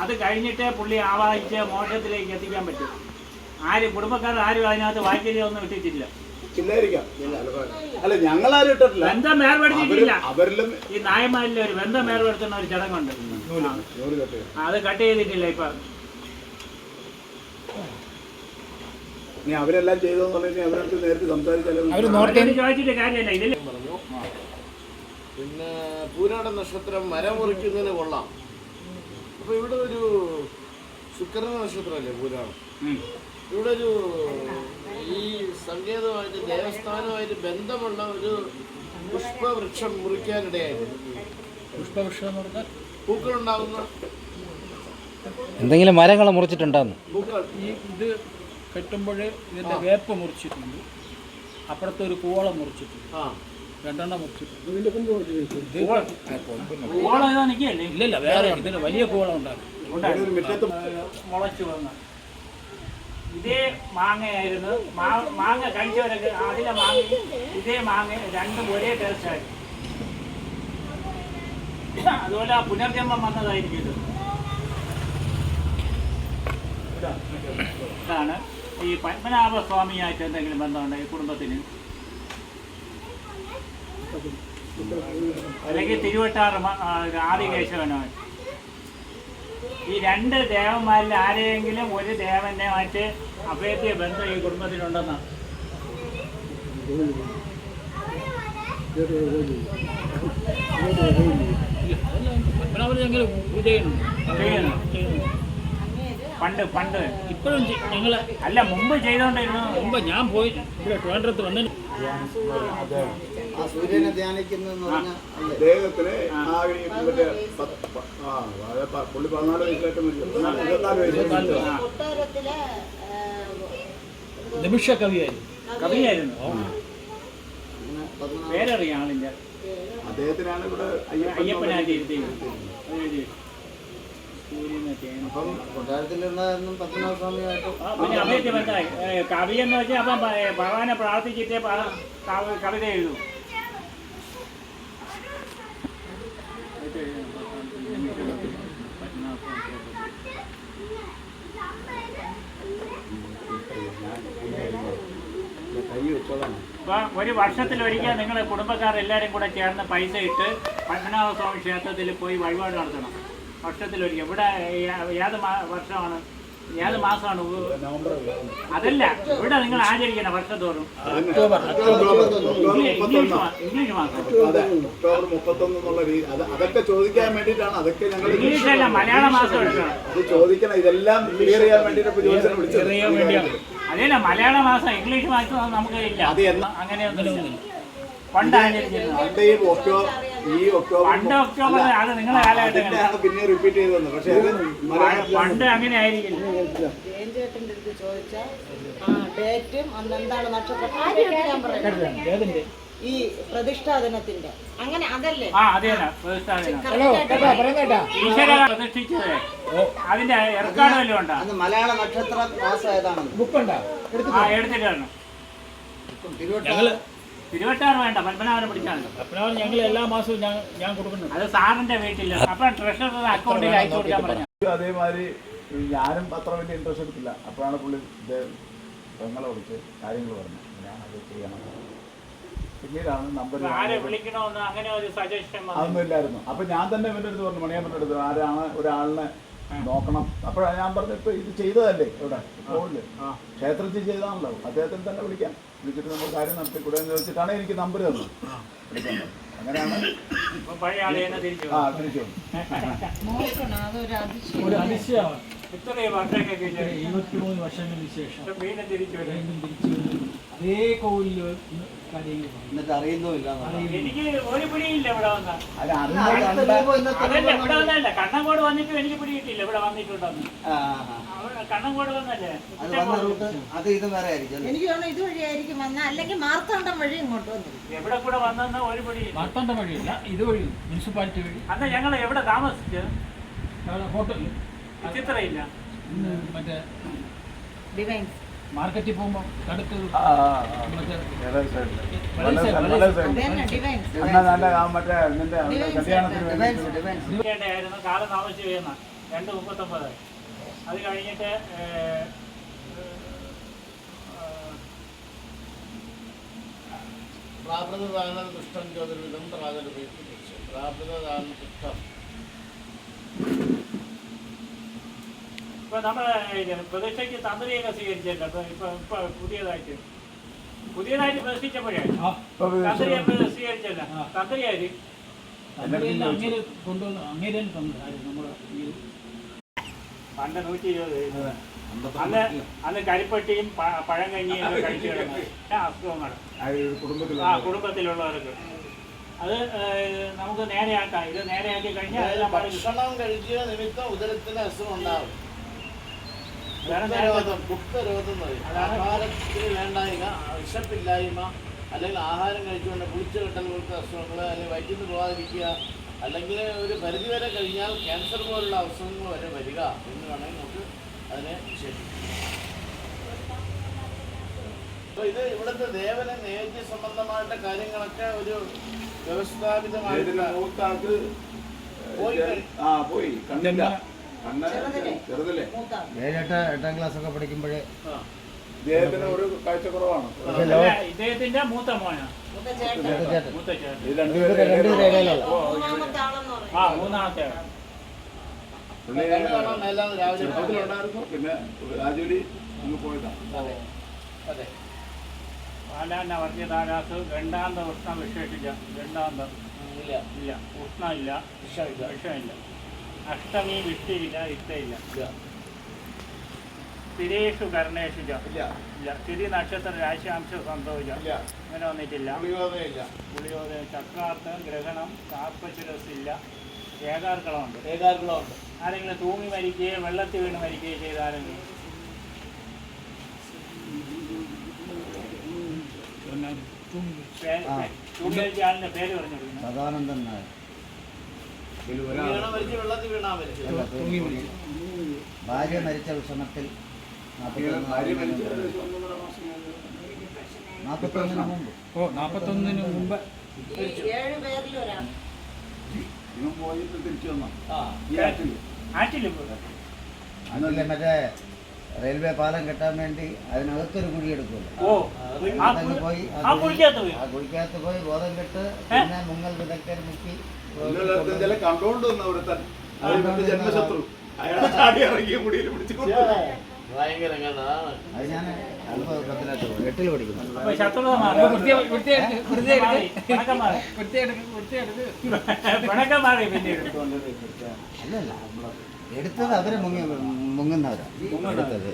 അത് കഴിഞ്ഞിട്ട് പുള്ളി ആവാഹിച്ച് മോക്ഷത്തിലേക്ക് എത്തിക്കാൻ പറ്റും. കുടുംബക്കാർ ആരും അതിനകത്ത് വൈക്കലി ഒന്നും ഇട്ടിട്ടില്ല. അല്ല ഞങ്ങളാരും ഇട്ടിട്ടില്ല. ബന്ധം ഏർപ്പെടുത്തിയിട്ടില്ല. അവരിലും ഈ നായന്മാരിൽ ഒരു ബന്ധം ഏർപ്പെടുത്തുന്ന ഒരു ചടങ്ങുണ്ട്, അത് കട്ട് ചെയ്തിട്ടില്ല. ഇപ്പൊ അവരെല്ലാം ചെയ്തോന്ന് പറഞ്ഞാൽ അവരടുത്ത് നേരത്തെ സംസാരിച്ചാലും ചോദിച്ചിട്ട് കാര്യമില്ല. ഇതിൽ പിന്നെ പൂരാട നക്ഷത്രം മരം മുറിക്കുന്നതിന് കൊള്ളാം. അപ്പൊ ഇവിടെ ഒരു ശുക്ര നക്ഷത്രമല്ലേ പൂരാടം. ഇവിടെ ഒരു ഈ സങ്കേതമായിട്ട് ദേവസ്ഥാനമായിട്ട് ബന്ധമുള്ള ഒരു പുഷ്പവൃക്ഷം മുറിക്കാനിടയായിരുന്നു. പുഷ്പവൃക്ഷം എന്ന് പറഞ്ഞാൽ പൂക്കളുണ്ടാകുന്ന എന്തെങ്കിലും മരങ്ങൾ മുറിച്ചിട്ടുണ്ടാകുന്നു. പൂക്കൾ ഇത് കെട്ടുമ്പോൾ ഇതിൻ്റെ വേപ്പ് മുറിച്ചിട്ടുണ്ട്, അപ്പുറത്തെ ഒരു കൂവളം മുറിച്ചിട്ടുണ്ട്, രണ്ടെണ്ണം മുറിച്ചിട്ടുണ്ട്. ഇല്ലല്ല, വേറെ ഇതിന് വലിയ കൂവളം ഉണ്ടാകും. മുളച്ചു വന്ന ഇതേ മാങ്ങയായിരുന്നു. മാങ്ങ കഴിച്ചവരൊക്കെ അതിലെ മാങ്ങ ഇതേ മാങ്ങ രണ്ടും ഒരേ ടേസ്റ്റായിരുന്നു. അതുപോലെ ആ പുനർജന്മം വന്നതായിരിക്കും ഇത്. ഇതാണ് ഈ പത്മനാഭസ്വാമിയായിട്ട് എന്തെങ്കിലും ബന്ധമുണ്ട് ഈ കുടുംബത്തിന്, അല്ലെങ്കിൽ തിരുവട്ടാറ് ആദികേശവനുമായിട്ട്. ഈ രണ്ട് ദേവന്മാരിൽ ആരെയെങ്കിലും ഒരു ദേവനെ മാറ്റി അഭേദ്യ ബന്ധം ഈ കുടുംബത്തിനുണ്ടെന്നാണ്. പണ്ട് ഇപ്പോഴും ഞങ്ങൾ അല്ല മുമ്പ് ചെയ്തോണ്ടിരുന്നു. മുമ്പ് ഞാൻ പോയി ഇവിടെ ട്രിവാൻഡ്രത്ത് വന്നതിന് സൂര്യനെ ധ്യാനിക്കുന്ന അദ്ദേഹത്തിന് പുള്ളി 14 വയസ്സായിട്ട് 24 നിമിഷ കവിയായിരുന്നു. പേരറിയാം ആളിന്റെ. അദ്ദേഹത്തിനാണ് ഇവിടെ അയ്യപ്പനായിട്ട് കവി എന്ന് വെച്ചാൽ അപ്പം ഭഗവാനെ പ്രാർത്ഥിച്ചിട്ടേ കവിത എഴുതൂ. അപ്പൊ ഒരു വർഷത്തിലൊരിക്കൽ നിങ്ങളെ കുടുംബക്കാരെല്ലാവരും കൂടെ ചേർന്ന് പൈസ ഇട്ട് പത്മനാഭസ്വാമി ക്ഷേത്രത്തിൽ പോയി വഴിപാട് നടത്തണം. വർഷത്തിലൊരിക്കൽ. ഇവിടെ ഏത് വർഷമാണ്, ഏത് മാസമാണ്? അതല്ല, ഇവിടെ നിങ്ങൾ ആചരിക്കണം വർഷത്തോറും. ഇംഗ്ലീഷ് മാസം ഒക്ടോബർ 31 അതൊക്കെ ചോദിക്കാൻ വേണ്ടിയിട്ടാണ്. അതൊക്കെ ഞങ്ങൾ ഇംഗ്ലീഷല്ല, മലയാള മാസം എടുക്കണം. അത് ചോദിക്കണം. ഇതെല്ലാം ക്ലിയർ ചെയ്യാൻ വേണ്ടിയിട്ട് അതല്ല, മലയാള മാസം ഇംഗ്ലീഷ് മാസം നമുക്ക് ഇല്ല. അങ്ങനെയൊന്നും പണ്ട് ആചരിച്ചിരുന്നു. പണ്ട് ഒക്ടോബർ അത് നിങ്ങളെ കാലഘട്ടം പിന്നെ റിപ്പീറ്റ് ചെയ്ത് വന്നു. പക്ഷേ പണ്ട് അങ്ങനെ ആയിരിക്കില്ല. ഡേറ്റും അന്ന് എന്താണ് നക്ഷത്രം ഈ പ്രതിഷ്ഠാ ദിനത്തിന്റെ അങ്ങനെ അതല്ലേ? പ്രതിഷ്ഠിച്ചത് അതിന്റെ റെക്കോർഡ് വല്ലതും ഉണ്ടോ? മലയാള നക്ഷത്ര മാസം ഏതാണ്? ബുക്കുണ്ടോ? എടുത്തിട്ടാണ്. തിരുവട്ടാറ് വേണ്ട, പത്മനാഭനെ പിടിച്ചാണ്. പത്മനാഭൻ ഞങ്ങൾ എല്ലാ മാസവും ഞാൻ കൊടുക്കുന്നു. അത് സാറിന്റെ വീട്ടിൽ. അപ്പൊ ട്രഷറർ അക്കൗണ്ടിൽ അയച്ചു കൊടുക്കാൻ പറഞ്ഞു. അതേമാതിരി ഞാനും അത്ര വലിയ ഇൻട്രസ്റ്റ് എടുത്തില്ല. അപ്പോഴാണ് പുള്ളി പെങ്ങളെ വിളിച്ച് കാര്യങ്ങൾ പറഞ്ഞു, ഞാനത് ചെയ്യണം. പിന്നീടാണ് നമ്പർ ആരെ വിളിക്കണമെന്ന് അങ്ങനെ ഒരു സജഷൻ അതൊന്നും ഇല്ലായിരുന്നു. അപ്പൊ ഞാൻ തന്നെ ഇവന്റെ അടുത്ത് പറഞ്ഞു, മണിയമ്മന്റെ അടുത്ത് ആരാണ് ഒരാളിനെ നോക്കണം. അപ്പോഴാണ് ഞാൻ പറഞ്ഞു, ഇപ്പൊ ഇത് ചെയ്തതല്ലേ ഇവിടെ ഫോണില് ക്ഷേത്രത്തിൽ ചെയ്താണല്ലോ, അദ്ദേഹത്തിന് തന്നെ വിളിച്ചിട്ട് നമ്മൾ കാര്യം നടത്തിക്കൂടെ എന്ന് ചോദിച്ചിട്ടാണ് എനിക്ക് നമ്പർ തന്നത്. അങ്ങനെയാണ് തിരിച്ചു ഒരു അതിശയമാണ്. ഇത്രയും വർഷങ്ങൾക്ക് 23 വർഷങ്ങൾക്ക് ശേഷം വീണ്ടും തിരിച്ചു അതേ കോവിലിൽ എന്നിട്ട് അറിയുന്നുമില്ല. എനിക്ക് ഒരു പിടിയില്ല ഇവിടെ വന്ന. അതല്ല, ഇവിടെ വന്നല്ല, കണ്ണങ്കോട് വന്നിട്ട് എനിക്ക് പിടി കിട്ടിയില്ല ഇവിടെ വന്നിട്ടുണ്ടെന്ന്. കണ്ണങ്കോട് വന്നല്ലേ അത് ഇത് വേറെ ആയിരിക്കും. എനിക്ക് തോന്നുന്നു ഇത് വഴിയായിരിക്കും വന്ന, അല്ലെങ്കിൽ മാർത്താണ്ഡം വഴി ഇങ്ങോട്ട് വന്നു. എവിടെ കൂടെ വന്നെന്ന ഒരു പിടി. മാർത്താണ്ഡം വഴിയില്ല, ഇത് വഴി മുനിസിപ്പാലിറ്റി വഴി. അന്ന് ഞങ്ങൾ എവിടെ താമസിച്ചത്? ഹോട്ടലിൽ ചിത്രയില്ല, മറ്റേ മാർക്കറ്റിൽ പോകുമ്പോൾ അടുത്ത് മറ്റേ അതന്നെ ഡിവൈൻസ് മറ്റേ നിന്റെ കല്യാണത്തിന് വേണ്ടി ആയിരുന്നു കാലം താമസിച്ച് ചെയ്യുന്ന 2:39. അത് കഴിഞ്ഞിട്ട് പ്രാപ്തദാന ദുഷ്ടം ജ്യോതിർവിധം പ്രാതരുത് പ്രാപ്തദാന ദുഷ്ടം. ഇപ്പൊ നമ്മളെ പ്രതിഷ്ഠയ്ക്ക് തന്ത്രിയൊക്കെ സ്വീകരിച്ചല്ലോ. ഇപ്പൊ പുതിയതായിട്ട് പ്രതിഷ്ഠിച്ചപ്പോഴേ തന്ത്രിയെ സ്വീകരിച്ചല്ല. തന്ത്രിയായി അങ്ങേര് കൊണ്ടുവന്ന് അങ്ങേരെ തന്നതായിരുന്നു നമ്മുടെ ഈ പണ്ട് 120. അന്ന് കരിപ്പട്ടിയും പഴങ്കഞ്ഞിയും ഒക്കെ കഴിച്ചു കിടന്ന അസുഖങ്ങൾ കുടുംബത്തിലുള്ളവർക്ക് അത് നമുക്ക് നേരെയാക്കാം. ഇത് നേരെയാക്കി കഴിഞ്ഞാൽ എല്ലാം ഭക്ഷണം കഴിക്കുക നിമിത്തം ഉദരത്തിന് അസുഖം ഉണ്ടാവും. കുപ്തരോധം ആഹാരത്തിന് വേണ്ടായ്മ, വിശപ്പില്ലായ്മ, അല്ലെങ്കിൽ ആഹാരം കഴിച്ചുകൊണ്ട് കുളിച്ചു കെട്ടൽ പോലത്തെ അസുഖങ്ങൾ, അല്ലെങ്കിൽ വയറ്റിന്ന് പോകാതിരിക്കുക, അല്ലെങ്കിൽ ഒരു പരിധിവരെ കഴിഞ്ഞാൽ ക്യാൻസർ പോലുള്ള അസുഖങ്ങൾ വരെ വരിക എന്ന് വേണമെങ്കിൽ നമുക്ക് അതിനെ വിശേഷിക്കും. അപ്പോൾ ഇത് ഇവിടുത്തെ ദേവന നേദ്യ സംബന്ധമായിട്ട് കാര്യങ്ങളൊക്കെ ഒരു വ്യവസ്ഥാപിതമായിട്ടുള്ള പോയി കണ്ണില്ല ചെറുതല്ലേ 7-8 ക്ലാസ്സൊക്കെ പഠിക്കുമ്പോഴേ ഇദ്ദേഹത്തിന് ഒരു കാഴ്ചക്കുറവാണ്. ഇദ്ദേഹത്തിന്റെ മൂത്ത മോനാ. മൂത്ത ചേട്ടൻ മൂത്ത ചേട്ടൻ. ഇത് രണ്ടുപേരും മൂന്നാമത്തെ ആളെന്ന് പറയും. മൂന്നാമത്തെ ചെറുപ്പത്തിലുണ്ടായിരുന്നു. പിന്നെ രാജുലി അങ്ങ് പോയതാണ്. അതെ പാലാന്ന വർഗ്ഗദാരാസ് ഗണ്ടാന്ത ഉഷ്ണം വിശേഷിച്ച ഗണ്ടാന്തം ഇല്ല, ഉഷ്ണമില്ല, വിഷമില്ല, അഷ്ടമി വിഷ്ടിയില്ല, ഇഷ്ടയില്ല, സ്ഥിരേഷു കർണേഷു ഇല്ല, സ്ഥിതി നക്ഷത്ര രാശിയാംശ സംഭവിച്ച അങ്ങനെ വന്നിട്ടില്ല. പുളിയോദയം, ചക്രാർത്ഥം, ഗ്രഹണം, കാർപ്പശിരസില്ല, ഏകാർക്കളമുണ്ട്. ആരെങ്കിലും തൂങ്ങി മരിക്കുകയോ വെള്ളത്തിൽ വീണ് മരിക്കുകയോ ചെയ്ത ആരെങ്കിലും ആളിന്റെ പേര് പറഞ്ഞു കൊടുക്കുന്നു. സദാനന്ദൻ നായർ. വെള്ളത്തിൽ വീണാ മരിച്ചു. ഭാര്യ മരിച്ച വിഷമത്തിൽ 41 മുമ്പ് 41 മുമ്പ് 7 പേരിൽ ഒരാൾ. ഇവൻ പോയിട്ട് തിരിച്ചു വന്നു. ആറ്റിലും അതിലെ മറ്റേ റെയിൽവേ പാലം കെട്ടാൻ വേണ്ടി അതിനകത്തൊരു കുഴി എടുക്കുമല്ലോ. അതങ്ങ് പോയി ആ കുഴിക്കകത്ത് പോയി ബോധം കെട്ട് പിന്നെ മുങ്ങൽ വിദഗ്ധർ മുക്കി ചില കണ്ടോണ്ട് വന്ന ഒരുത്തൻ ജന്മശത്രു അയാളെ ചാടി ഇറങ്ങിയ മുടിയിൽ പിടിച്ചു. ഭയങ്കര കഥയാണ്. അത് ഞാൻ 8ൽ പഠിക്കുന്നു. ശത്രുത മാറി പിന്നീട് അല്ലല്ല എടുത്തത് അവരെ മുങ്ങുന്നവരാ എടുത്തത്.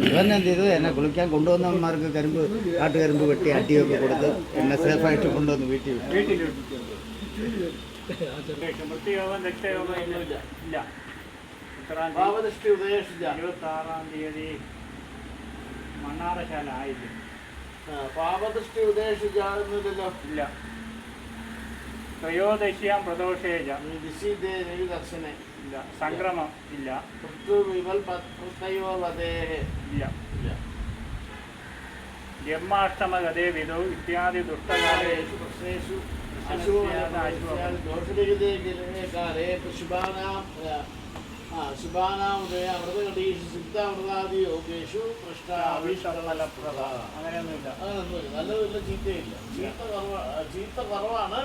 ഇവൻ എന്ത് ചെയ്തു, എന്നെ കുളിക്കാൻ കൊണ്ടുവന്നവന്മാർക്ക് കാട്ടുകരിമ്പ് വെട്ടി അടിയൊക്കെ കൊടുത്ത് എന്നെ സേഫായിട്ട് കൊണ്ടുവന്ന് വീട്ടിൽ വിട്ടു. മൃത്യുയോഗം രക്തയോഗം ഇല്ല. 26-ാം തീയതി മണ്ണാറശാല ആയില്ല. പാപദൃഷ്ടി ഉദ്ദേശിച്ചല്ലോ. ഇല്ല. ത്രയോദശ്യാം പ്രദോഷേജ ദർശനെ ഇല്ല. സംക്രമം ഇല്ല. ഇല്ല. ജന്മാഷ്ടമഗതേ വിധു ഇത്യാദി ദുഷ്ടകാലേഷു പ്രശ്നേഷു ശുഭാനാമുദയ അമൃതകടീഷു സിദ്ധാമൃതാദിയോഗേഷു അങ്ങനെയൊന്നുമില്ല. അങ്ങനെയൊന്നുമില്ല. നല്ലതില്ല, ചീത്തയില്ല. ചീത്ത കുറവാണ്,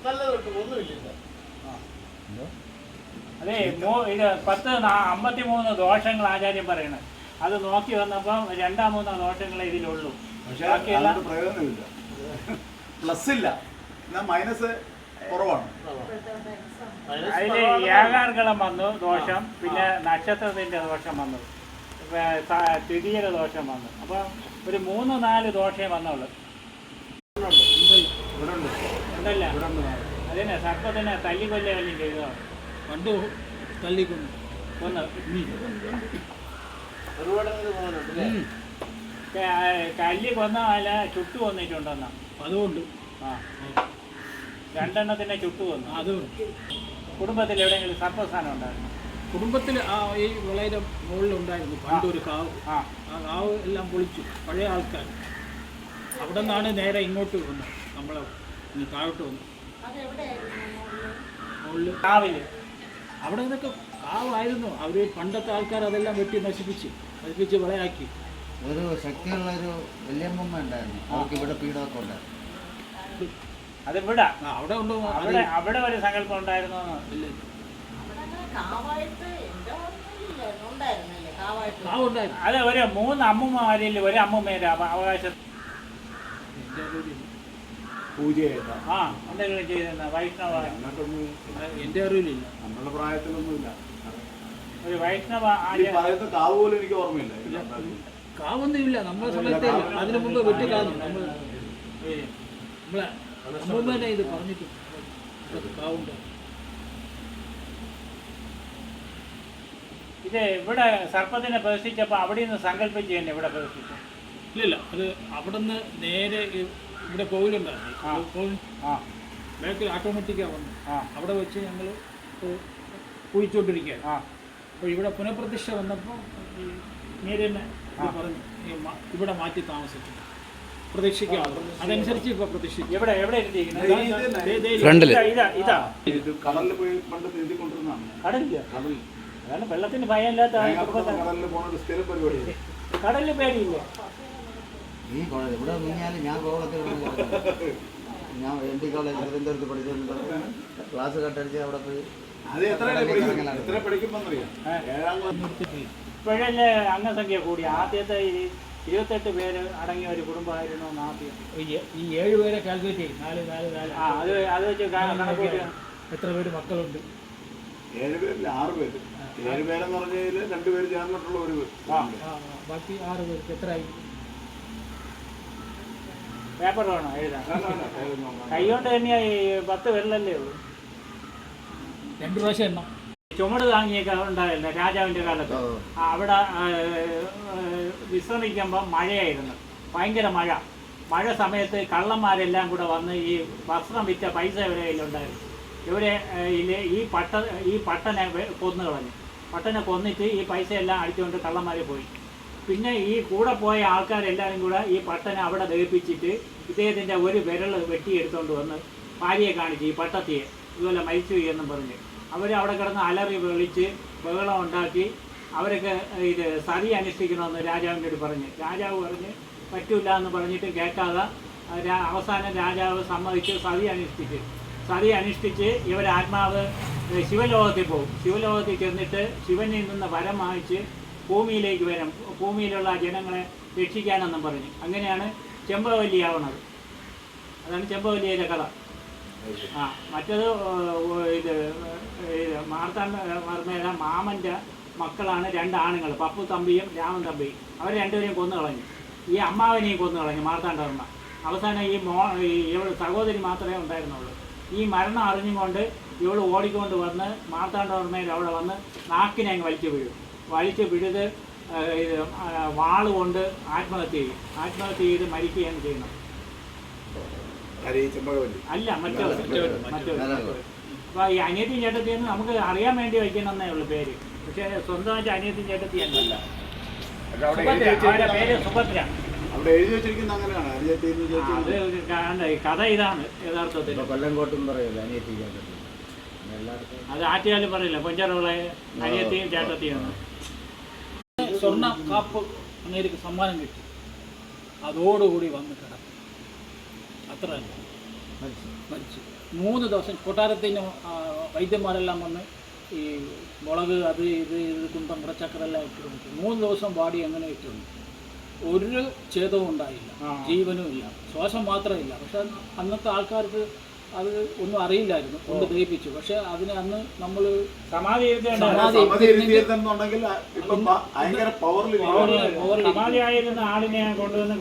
നല്ലതൊട്ട് ഒന്നുമില്ല. അതെ, ഇത് 53 ദോഷങ്ങൾ ആചാര്യം പറയണത്. അത് നോക്കി വന്നപ്പോൾ 2-3 ദോഷങ്ങളെ ഇതിലുള്ളൂ. പക്ഷേ പ്രയോജനമില്ല. പ്ലസ് ഇല്ല, എന്നാൽ മൈനസ് കുറവാണ്. അതിൽ ഏകാർഗളം വന്നു ദോഷം, പിന്നെ നക്ഷത്രത്തിന്റെ ദോഷം വന്നു, തിഥിയുടെ ദോഷം വന്നു. അപ്പം ഒരു 3-4 ദോഷമേ വന്നുള്ളൂ. ഉണ്ടല്ല, അതിനെ സർപ്പത്തിനെ തല്ലിക്കൊല്ലുകയും ചെയ്തതാണ്. പണ്ട് തല്ലിക്കൊന്നു ഒന്ന് കല്ലി കൊന്നല്ല ചുട്ടു കൊന്നിട്ടുണ്ടെന്നാ. അതുകൊണ്ട് ആ 2 എണ്ണത്തിനെ ചുട്ടു കൊന്നു. അതുകൊണ്ട് കുടുംബത്തിൽ എവിടെയെങ്കിലും സർപ്പസ്ഥാനം ഉണ്ടായിരുന്നു. കുടുംബത്തിൽ ഈ വിളയുടെ മുകളിലുണ്ടായിരുന്നു പണ്ടൊരു കാവ്. ആ ആ കാവ് എല്ലാം പൊളിച്ചു, പഴയ ആൾക്കാർ. അവിടെ നിന്നാണ് നേരെ ഇങ്ങോട്ട് വന്നത്, നമ്മളെ താഴോട്ട് വന്നു. മുകളിൽ കാവില് അവിടെ നിന്നൊക്കെ കാവായിരുന്നു. അവർ പണ്ടത്തെ ആൾക്കാർ അതെല്ലാം വെട്ടി നശിപ്പിച്ച് വിളയാക്കി. ഒരു ശക്തിയുള്ള ഒരു വല്യമ്മ ഉണ്ടായിരുന്നു, അവർക്ക് ഇവിടെ പീഡമൊക്കെ ഉണ്ടായിരുന്നു. അതിവിടാ അവിടെ ഉണ്ട്. അവിടെ ഒരു സങ്കല്പം ഉണ്ടായിരുന്നു. കാവുണ്ടായിരുന്നു. അത് ഒരു 3 അമ്മൂമ്മമാരിൽ ഒരു അമ്മൂമ്മേരെ അവകാശം പൂജയായിട്ടാ ആ എന്തെങ്കിലും ചെയ്തിരുന്ന വൈഷ്ണവ എൻ്റെ അറിവിലില്ല. നമ്മുടെ പ്രായത്തിലൊന്നുമില്ല. ഒരു വൈഷ്ണവ ഈ പറയുന്ന കാവ് പോലും എനിക്ക് ഓർമ്മയില്ല. കാവൊന്നും ഇല്ല നമ്മുടെ സമയത്തേ ഇല്ല. അതിനു മുമ്പ് വെട്ടിക്കാന്നു. നമ്മളെ അമ്മൂമ്മേനെ ഇത് പറഞ്ഞിട്ട് കാവുണ്ട്. ഇത് ഇവിടെ സർപ്പത്തിനെ പ്രദർശിച്ചപ്പോൾ അവിടെ നിന്ന് സങ്കല്പിച്ച് തന്നെ ഇവിടെ പ്രദർശിച്ചു. ഇല്ല, അത് അവിടെ നിന്ന് നേരെ ഇവിടെ കോവിലുണ്ടായിരുന്നു. ആ ബാക്കിൽ ഓട്ടോമാറ്റിക്കാണ് വന്നു. ആ അവിടെ വെച്ച് ഞങ്ങൾ കുഴിച്ചുകൊണ്ടിരിക്കുകയാണ്. ആ അപ്പോൾ ഇവിടെ പുനഃപ്രതിഷ്ഠ വന്നപ്പോൾ ഈ നേരെന്നെ പറഞ്ഞു ഇവിടെ മാറ്റി താമസിക്കും, പ്രതീക്ഷിക്കാം. അതനുസരിച്ച് ഇപ്പോൾ പ്രതീക്ഷിക്കും. എവിടെ ഇരുത്തിയിരിക്കുന്നത്? ഇതാ ഇത് കടലിൽ പോയി പണ്ട് നീന്തിക്കൊണ്ടിരുന്നതാണ്. കടലില്ല. അതാണ് വെള്ളത്തിന് ഭയമില്ലാത്ത കടലിൽ പോണ ഒരു സ്ഥിരം പരിപാടിയാണ്. കടലിൽ പേടിയില്ല. ഈ കോളേജ് ഇവിടെ മുങ്ങിയാലും ഞാൻ കോളത്തിൽ ഞാൻ ND കോളേജ് തിരുവനന്തപുരത്ത് പഠിച്ചിട്ടുണ്ട്. ക്ലാസ് കട്ടടിച്ച് അവിടെ പോയി അത് എത്ര പഠിക്കുമ്പോന്നറിയാം. 7ാം ക്ലാസ് ഇപ്പോഴല്ലേ അംഗസംഖ്യ കൂടി. ആദ്യത്തെ 28 പേര് അടങ്ങിയ ഒരു കുടുംബമായിരുന്നു ആദ്യം. ഈ 7 പേരെ കാൽക്കുലേറ്റ് ചെയ്യും. 4 ആ അത് വെച്ച് കണക്കൂട്ടി എത്ര പേര് മക്കളുണ്ട്? 7 പേരിൽ 6 പേര്. 7 പേരെന്ന് പറഞ്ഞതിൽ 2 പേര് ചേർന്നിട്ടുള്ള ഒരു ബാക്കി 6 പേർക്ക് എത്രയായി? പേപ്പർ വേണോ എഴുതാൻ? കൈകൊണ്ട് തന്നെയാ 10 പേരിലല്ലേ ഉള്ളൂ. 2 പ്രാവശ്യം എണ്ണം. ചുമട് താങ്ങിയൊക്കെ ഉണ്ടായില്ല രാജാവിൻ്റെ കാലത്ത്. അവിടെ വിശ്രമിക്കുമ്പോൾ മഴയായിരുന്നു, ഭയങ്കര മഴ സമയത്ത് കള്ളന്മാരെല്ലാം കൂടെ വന്ന് ഈ വസ്ത്രം വിറ്റ പൈസ ഇവരെ കയ്യിലുണ്ടായിരുന്നു. ഇവരെ ഈ പട്ടനെ കൊന്നു കളഞ്ഞു. പട്ടനെ കൊന്നിട്ട് ഈ പൈസ എല്ലാം അടിച്ചുകൊണ്ട് കള്ളന്മാർ പോയി. പിന്നെ ഈ കൂടെ പോയ ആൾക്കാരെല്ലാവരും കൂടെ ഈ പട്ടനെ അവിടെ ദഹിപ്പിച്ചിട്ട് ഇദ്ദേഹത്തിൻ്റെ ഒരു വിരൽ വെട്ടിയെടുത്തുകൊണ്ട് വന്ന് ഭാര്യയെ കാണിച്ച് ഈ പട്ടത്തിയെ ഇതുപോലെ മരിച്ചു എന്നും പറഞ്ഞ് അവിടെ കിടന്ന് അലറി വിളിച്ച് ബഹളം ഉണ്ടാക്കി. അവരൊക്കെ ഇത് സതി അനുഷ്ഠിക്കണമെന്ന് രാജാവിൻ്റെ അടുത്ത് പറഞ്ഞ് രാജാവ് പറഞ്ഞ് പറ്റില്ല എന്ന് പറഞ്ഞിട്ട് കേൾക്കാതെ അവസാനം രാജാവ് സമ്മതിച്ച് സതി അനുഷ്ഠിച്ച് ഇവരാത്മാവ് ശിവലോകത്തിൽ പോകും. ശിവലോകത്തിൽ ചെന്നിട്ട് ശിവനിൽ നിന്ന് വരം വാങ്ങിച്ച് ഭൂമിയിലേക്ക് വരും, ഭൂമിയിലുള്ള ജനങ്ങളെ രക്ഷിക്കാനെന്നും പറഞ്ഞ്. അങ്ങനെയാണ് ചെമ്പവല്ലിയാവുന്നത്. അതാണ് ചെമ്പവല്ലിയുടെ കഥ. ആ മറ്റത് ഇത് മാർത്താണ്ഡവർമ്മയുടെ മാമൻ്റെ മക്കളാണ് 2 ആണുങ്ങൾ, പപ്പു തമ്പിയും രാമൻ തമ്പിയും. അവർ 2 പേരെയും കൊന്നു കളഞ്ഞു. ഈ അമ്മാവനെയും കൊന്നു കളഞ്ഞു മാർത്താണ്ഡവർമ്മ. അവസാനം ഇവൾ സഹോദരി മാത്രമേ ഉണ്ടായിരുന്നുള്ളൂ. ഈ മരണം അറിഞ്ഞുകൊണ്ട് ഇവൾ ഓടിക്കൊണ്ട് വന്ന് മാർത്താണ്ഡവർമ്മയിൽ അവിടെ വന്ന് നാക്കിനെ അങ്ങ് വലിച്ചു പിഴുത് ഇത് വാളുകൊണ്ട് ആത്മഹത്യ ചെയ്ത് മരിക്കുകയാണ് ചെയ്യുന്നത്. അല്ല മറ്റവർ. അപ്പോൾ ഈ അനിയത്തി ചേട്ടത്തിയെന്ന് നമുക്ക് അറിയാൻ വേണ്ടി വയ്ക്കണമെന്നേ ഉള്ളൂ പേര്. പക്ഷേ സ്വന്തമായിട്ട് അനിയത്തി ചേട്ടത്തി അല്ല. അവരുടെ പേര് സുഭദ്ര. അവിടെ എഴുതി വെച്ചിരിക്കുന്നത് അങ്ങനെയാണ്. അത് കഥ ഇതാണ് യഥാർത്ഥത്തിൽ. കൊല്ലംകോട്ടും പറയില്ല അനിയത്തി. അത് ആറ്റിയാലും പറയില്ല കൊഞ്ചറുള്ള അനിയത്തിയും ചേട്ടത്തിയാണ്. സ്വർണ്ണ കാപ്പ് അങ്ങേക്ക് സമ്മാനം കിട്ടി. അതോടുകൂടി വന്ന് കിടന്നു. അത്ര തന്നെ മരിച്ചു. 3 ദിവസം കൊട്ടാരത്തിന് വൈദ്യന്മാരെല്ലാം വന്ന് ഈ മുളക് അത് ഇത് കുന്തം മുറച്ചക്കരെല്ലാം ഇട്ടിരുന്നു. 3 ദിവസം ബാഡി അങ്ങനെ ഇട്ടിരുന്നു. ഒരു ഛേദവും ഉണ്ടായില്ല, ജീവനും ഇല്ല, ശ്വാസം മാത്രമില്ല. പക്ഷെ അന്നത്തെ ആൾക്കാർക്ക് അത് ഒന്നും അറിയില്ലായിരുന്നു, കൊണ്ട് ദഹിപ്പിച്ചു. പക്ഷെ അതിനെ അന്ന് നമ്മൾ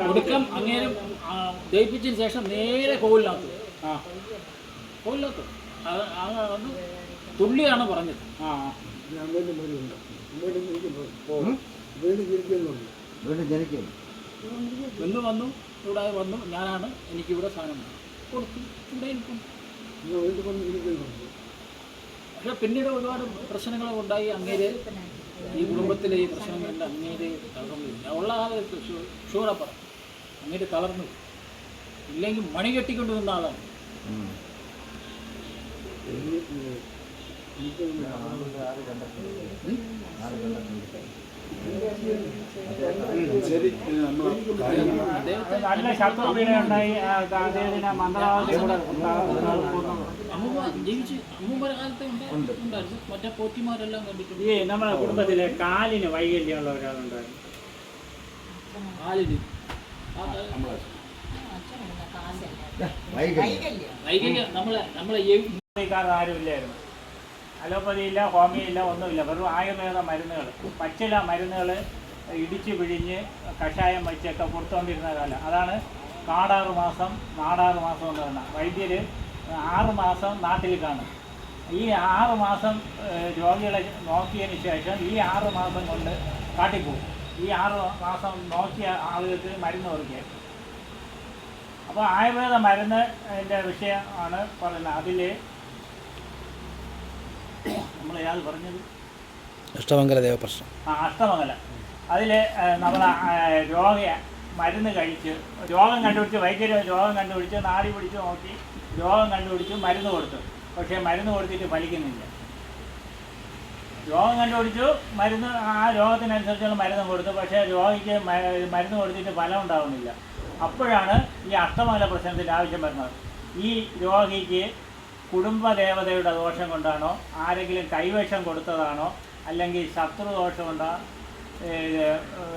കൊടുക്കം അങ്ങേരും ദഹിപ്പിച്ചതിന് ശേഷം നേരെ കോവിലിനകത്ത് അത് തുള്ളിയാണ് പറഞ്ഞത്. എന്ന് വന്നു ഇവിടെ വന്നു. ഞാനാണ് എനിക്കിവിടെ സാധനം കൊടുത്തു. ഇവിടെ പക്ഷെ പിന്നീട് ഒരുപാട് പ്രശ്നങ്ങളൊക്കെ ഉണ്ടായി. അങ്ങേര് ഈ കുടുംബത്തിലെ ഈ പ്രശ്നങ്ങളെല്ലാം അങ്ങേര് തളർന്നില്ല. ഉള്ള ആളെ ഷൂറാ പറ, അങ്ങേര് തളർന്നു. ഇല്ലെങ്കിൽ മണി കെട്ടിക്കൊണ്ട് നിന്ന ആളാണ്. ശരി, നമ്മൾ നല്ല ശത്രുപീഠ ഉണ്ടായി. അദ്ദേഹത്തിന് മന്ത്രവാദത്തിൽ കൂടെ അമ്മൂമ്മ ജീവിച്ച് അമ്മൂമ്മയുടെ കാലത്തെ ഉണ്ടായിരുന്നു. മറ്റേ പോറ്റിമാരെല്ലാം കണ്ടിട്ടുണ്ട്. ഈ നമ്മുടെ കുടുംബത്തിലെ കാലിന് വൈകല്യമുള്ള ഒരാളുണ്ടായിരുന്നു. കാലിന് വൈകല്യം നമ്മളെ ആരും ഇല്ലായിരുന്നു. അലോപ്പതി ഇല്ല, ഹോമിയോ ഇല്ല, ഒന്നുമില്ല. വെറും ആയുർവേദ മരുന്നുകൾ, പച്ചില മരുന്നുകൾ ഇടിച്ച് പിഴിഞ്ഞ് കഷായം വെച്ചൊക്കെ കൊടുത്തുകൊണ്ടിരുന്ന കാലം. അതാണ് കാടാറ് മാസം എന്ന് പറഞ്ഞാൽ വൈദ്യർ 6 മാസം നാട്ടിൽ കാണും. ഈ 6 മാസം രോഗികളെ നോക്കിയതിന് ശേഷം ഈ 6 മാസം കൊണ്ട് കാട്ടിപ്പോകും. ഈ 6 മാസം നോക്കിയ ആളുകൾക്ക് മരുന്ന് കൊടുക്കുക. അപ്പോൾ ആയുർവേദ മരുന്നിൻ്റെ വിഷയമാണ് പറയുന്നത്. അതിൽ നമ്മൾ ഏത് പറഞ്ഞത്? അഷ്ടമംഗല ദേവപ്രശ്നം. അഷ്ടമംഗല. അതിൽ നമ്മൾ മരുന്ന് കഴിച്ച് രോഗം കണ്ടുപിടിച്ച്, വൈദ്യർ രോഗം കണ്ടുപിടിച്ച്, നാടി പിടിച്ച് നോക്കി രോഗം കണ്ടുപിടിച്ച് മരുന്ന് കൊടുത്തു. പക്ഷേ മരുന്ന് കൊടുത്തിട്ട് ഫലിക്കുന്നില്ല. രോഗം കണ്ടുപിടിച്ചു, മരുന്ന് ആ രോഗത്തിനനുസരിച്ചുള്ള മരുന്ന് കൊടുത്തു. പക്ഷേ രോഗിക്ക് മരുന്ന് കൊടുത്തിട്ട് ഫലം ഉണ്ടാകുന്നില്ല. അപ്പോഴാണ് ഈ അഷ്ടമംഗല പ്രശ്നത്തിൻ്റെ ആവശ്യം വരുന്നത്. ഈ രോഗിക്ക് കുടുംബദേവതയുടെ ദോഷം കൊണ്ടാണോ, ആരെങ്കിലും കൈവശം കൊടുത്തതാണോ, അല്ലെങ്കിൽ ശത്രുദോഷം കൊണ്ടോ,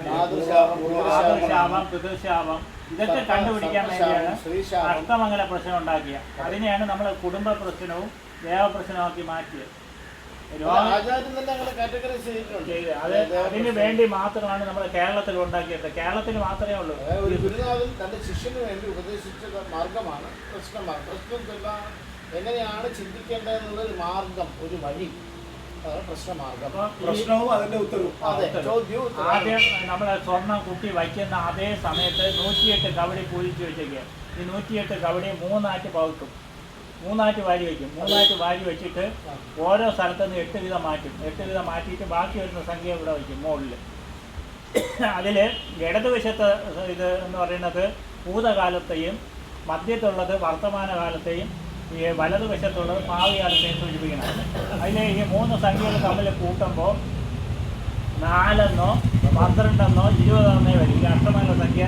മാതൃശാപം, പിതൃശാപം, ഇതൊക്കെ കണ്ടുപിടിക്കാൻ വേണ്ടിയാണ് അഷ്ടമംഗല പ്രശ്നം ഉണ്ടാക്കിയത്. അതിനെയാണ് നമ്മൾ കുടുംബ പ്രശ്നവും ദേവപ്രശ്നമാക്കി മാറ്റിയത്. അതിന് വേണ്ടി മാത്രമാണ് നമ്മൾ കേരളത്തിൽ ഉണ്ടാക്കിയത്. കേരളത്തിൽ മാത്രമേ ഉള്ളൂ. ഒരു ഗുരുനാഥൻ തന്റെ ശിഷ്യന് വേണ്ടി ഉപദേശിച്ച മാർഗമാണ് പ്രശ്നമാർഗം. പ്രശ്നം എങ്ങനെയാണ് ചിന്തിക്കേണ്ടതെന്നുള്ളൊരു മാർഗം, ഒരു വഴി, പ്രശ്നമാർഗം. പ്രശ്നവും അതിന്റെ ഉത്തരവും. ആദ്യം നമ്മൾ സ്വർണം കുട്ടി വയ്ക്കുന്ന അതേ സമയത്ത് 108 കവടി പൂജിച്ച് വെച്ചേക്കുക. ഈ 108 കവടി 3 ആറ്റ് പകുക്കും, 3 ആറ്റ് വാരി വയ്ക്കും. 3 ആറ്റ് വാരി വെച്ചിട്ട് ഓരോ സ്ഥലത്തു നിന്ന് 8 വീതം മാറ്റും. 8 വീതം മാറ്റിയിട്ട് ബാക്കി വരുന്ന സംഖ്യ ഇവിടെ വയ്ക്കും മുകളിൽ. അതിൽ ഇടതുവശത്ത് ഇത് എന്ന് പറയുന്നത് ഭൂതകാലത്തെയും, മധ്യത്തുള്ളത് വർത്തമാനകാലത്തെയും, ഈ വലതുവശത്തുള്ളത് ഭാവി കാലത്തെയും സൂചിപ്പിക്കണം. അതിൽ ഈ 3 സംഖ്യകൾ തമ്മിൽ കൂട്ടുമ്പോൾ 4 എന്നോ 12 എന്നോ 20 എന്നേ വരും. ഈ അഷ്ടമംഗല സംഖ്യ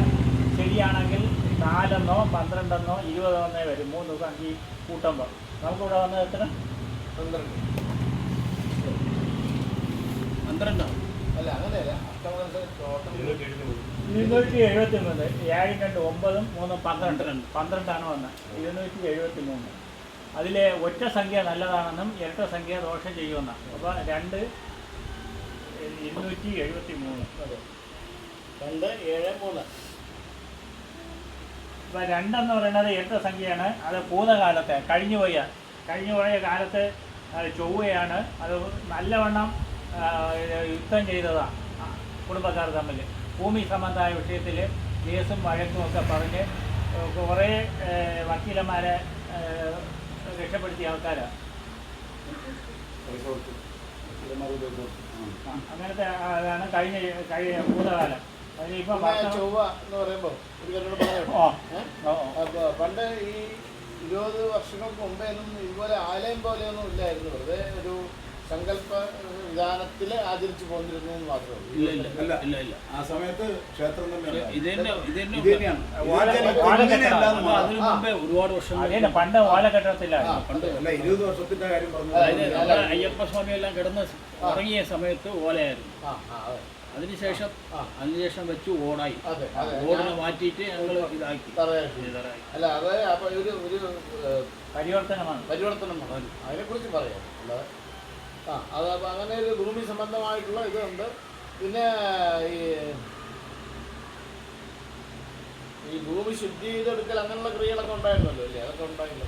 ശരിയാണെങ്കിൽ 4 എന്നോ 12 എന്നോ 20 എന്നേ വരും. 3 സംഖ്യ കൂട്ടുമ്പോൾ നമുക്കിവിടെ വന്നത് എത്ര? 12 അല്ല, അങ്ങനെയല്ല. 273. 7 2 9 3 12. 12 വന്നത്. 273. അതിൽ ഒറ്റ സംഖ്യ നല്ലതാണെന്നും ഇരട്ട സംഖ്യ ദോഷം ചെയ്യുമെന്നാണ്. അപ്പോൾ 2 273. 2 7 3. ഇപ്പോൾ 2 എന്ന് പറയുന്നത് ഇരട്ട സംഖ്യയാണ്. അത് ഭൂതകാലത്തെ കഴിഞ്ഞുപോയ കാലത്ത് ചൊവ്വയാണ്. അത് നല്ലവണ്ണം യുദ്ധം ചെയ്തതാണ് കുടുംബക്കാർ തമ്മിൽ. ഭൂമി സംബന്ധമായ വിഷയത്തിൽ കേസും വഴക്കും ഒക്കെ പറഞ്ഞ് കുറേ വക്കീലന്മാരെ രക്ഷപ്പെടുത്തിയ ആൾക്കാരാണ്. അങ്ങനത്തെ അതാണ് കഴിഞ്ഞ ഭൂതകാലം. അതിനിപ്പം ചൊവ്വ എന്ന് പറയുമ്പോൾ ഒരു കാര്യം പണ്ട് ഈ 20 വർഷങ്ങൾക്ക് മുമ്പേ ഒന്നും ഇതുപോലെ ആലയം പോലെയൊന്നും ഇല്ലായിരുന്നു. വെറുതെ ഒരു സങ്കല്പ വിധാനത്തിൽ ആചരിച്ചു പോന്നിരുന്നു എന്ന് മാത്രമേ ഉള്ളൂ. ഇല്ല. ആ സമയത്ത് ക്ഷേത്രം ഒരുപാട് വർഷം പണ്ട് ഓലക്കെട്ടത്തിലാണ്. 20 വർഷത്തിന്റെ കാര്യം പറഞ്ഞു. അയ്യപ്പ സ്വാമി എല്ലാം കിടന്ന് ഇറങ്ങിയ സമയത്ത് ഓലയായിരുന്നു. അതിനുശേഷം വെച്ച് ഓടായി. ഓടിനെ മാറ്റിയിട്ട് ഞങ്ങൾ ഇതാക്കി. അല്ല, അത് അപ്പൊ ഒരു പരിവർത്തനമാണ്. അതിനെക്കുറിച്ച് പറയാം. അത് അങ്ങനെ ഒരു ഭൂമി സംബന്ധമായിട്ടുള്ള ഇതുണ്ട്. പിന്നെ ഈ ഭൂമി ശുദ്ധി ചെയ്തെടുക്കൽ അങ്ങനെയുള്ള ക്രിയകളൊക്കെ ഉണ്ടായിരുന്നല്ലോ അല്ലേ? അതൊക്കെ ഉണ്ടായില്ല.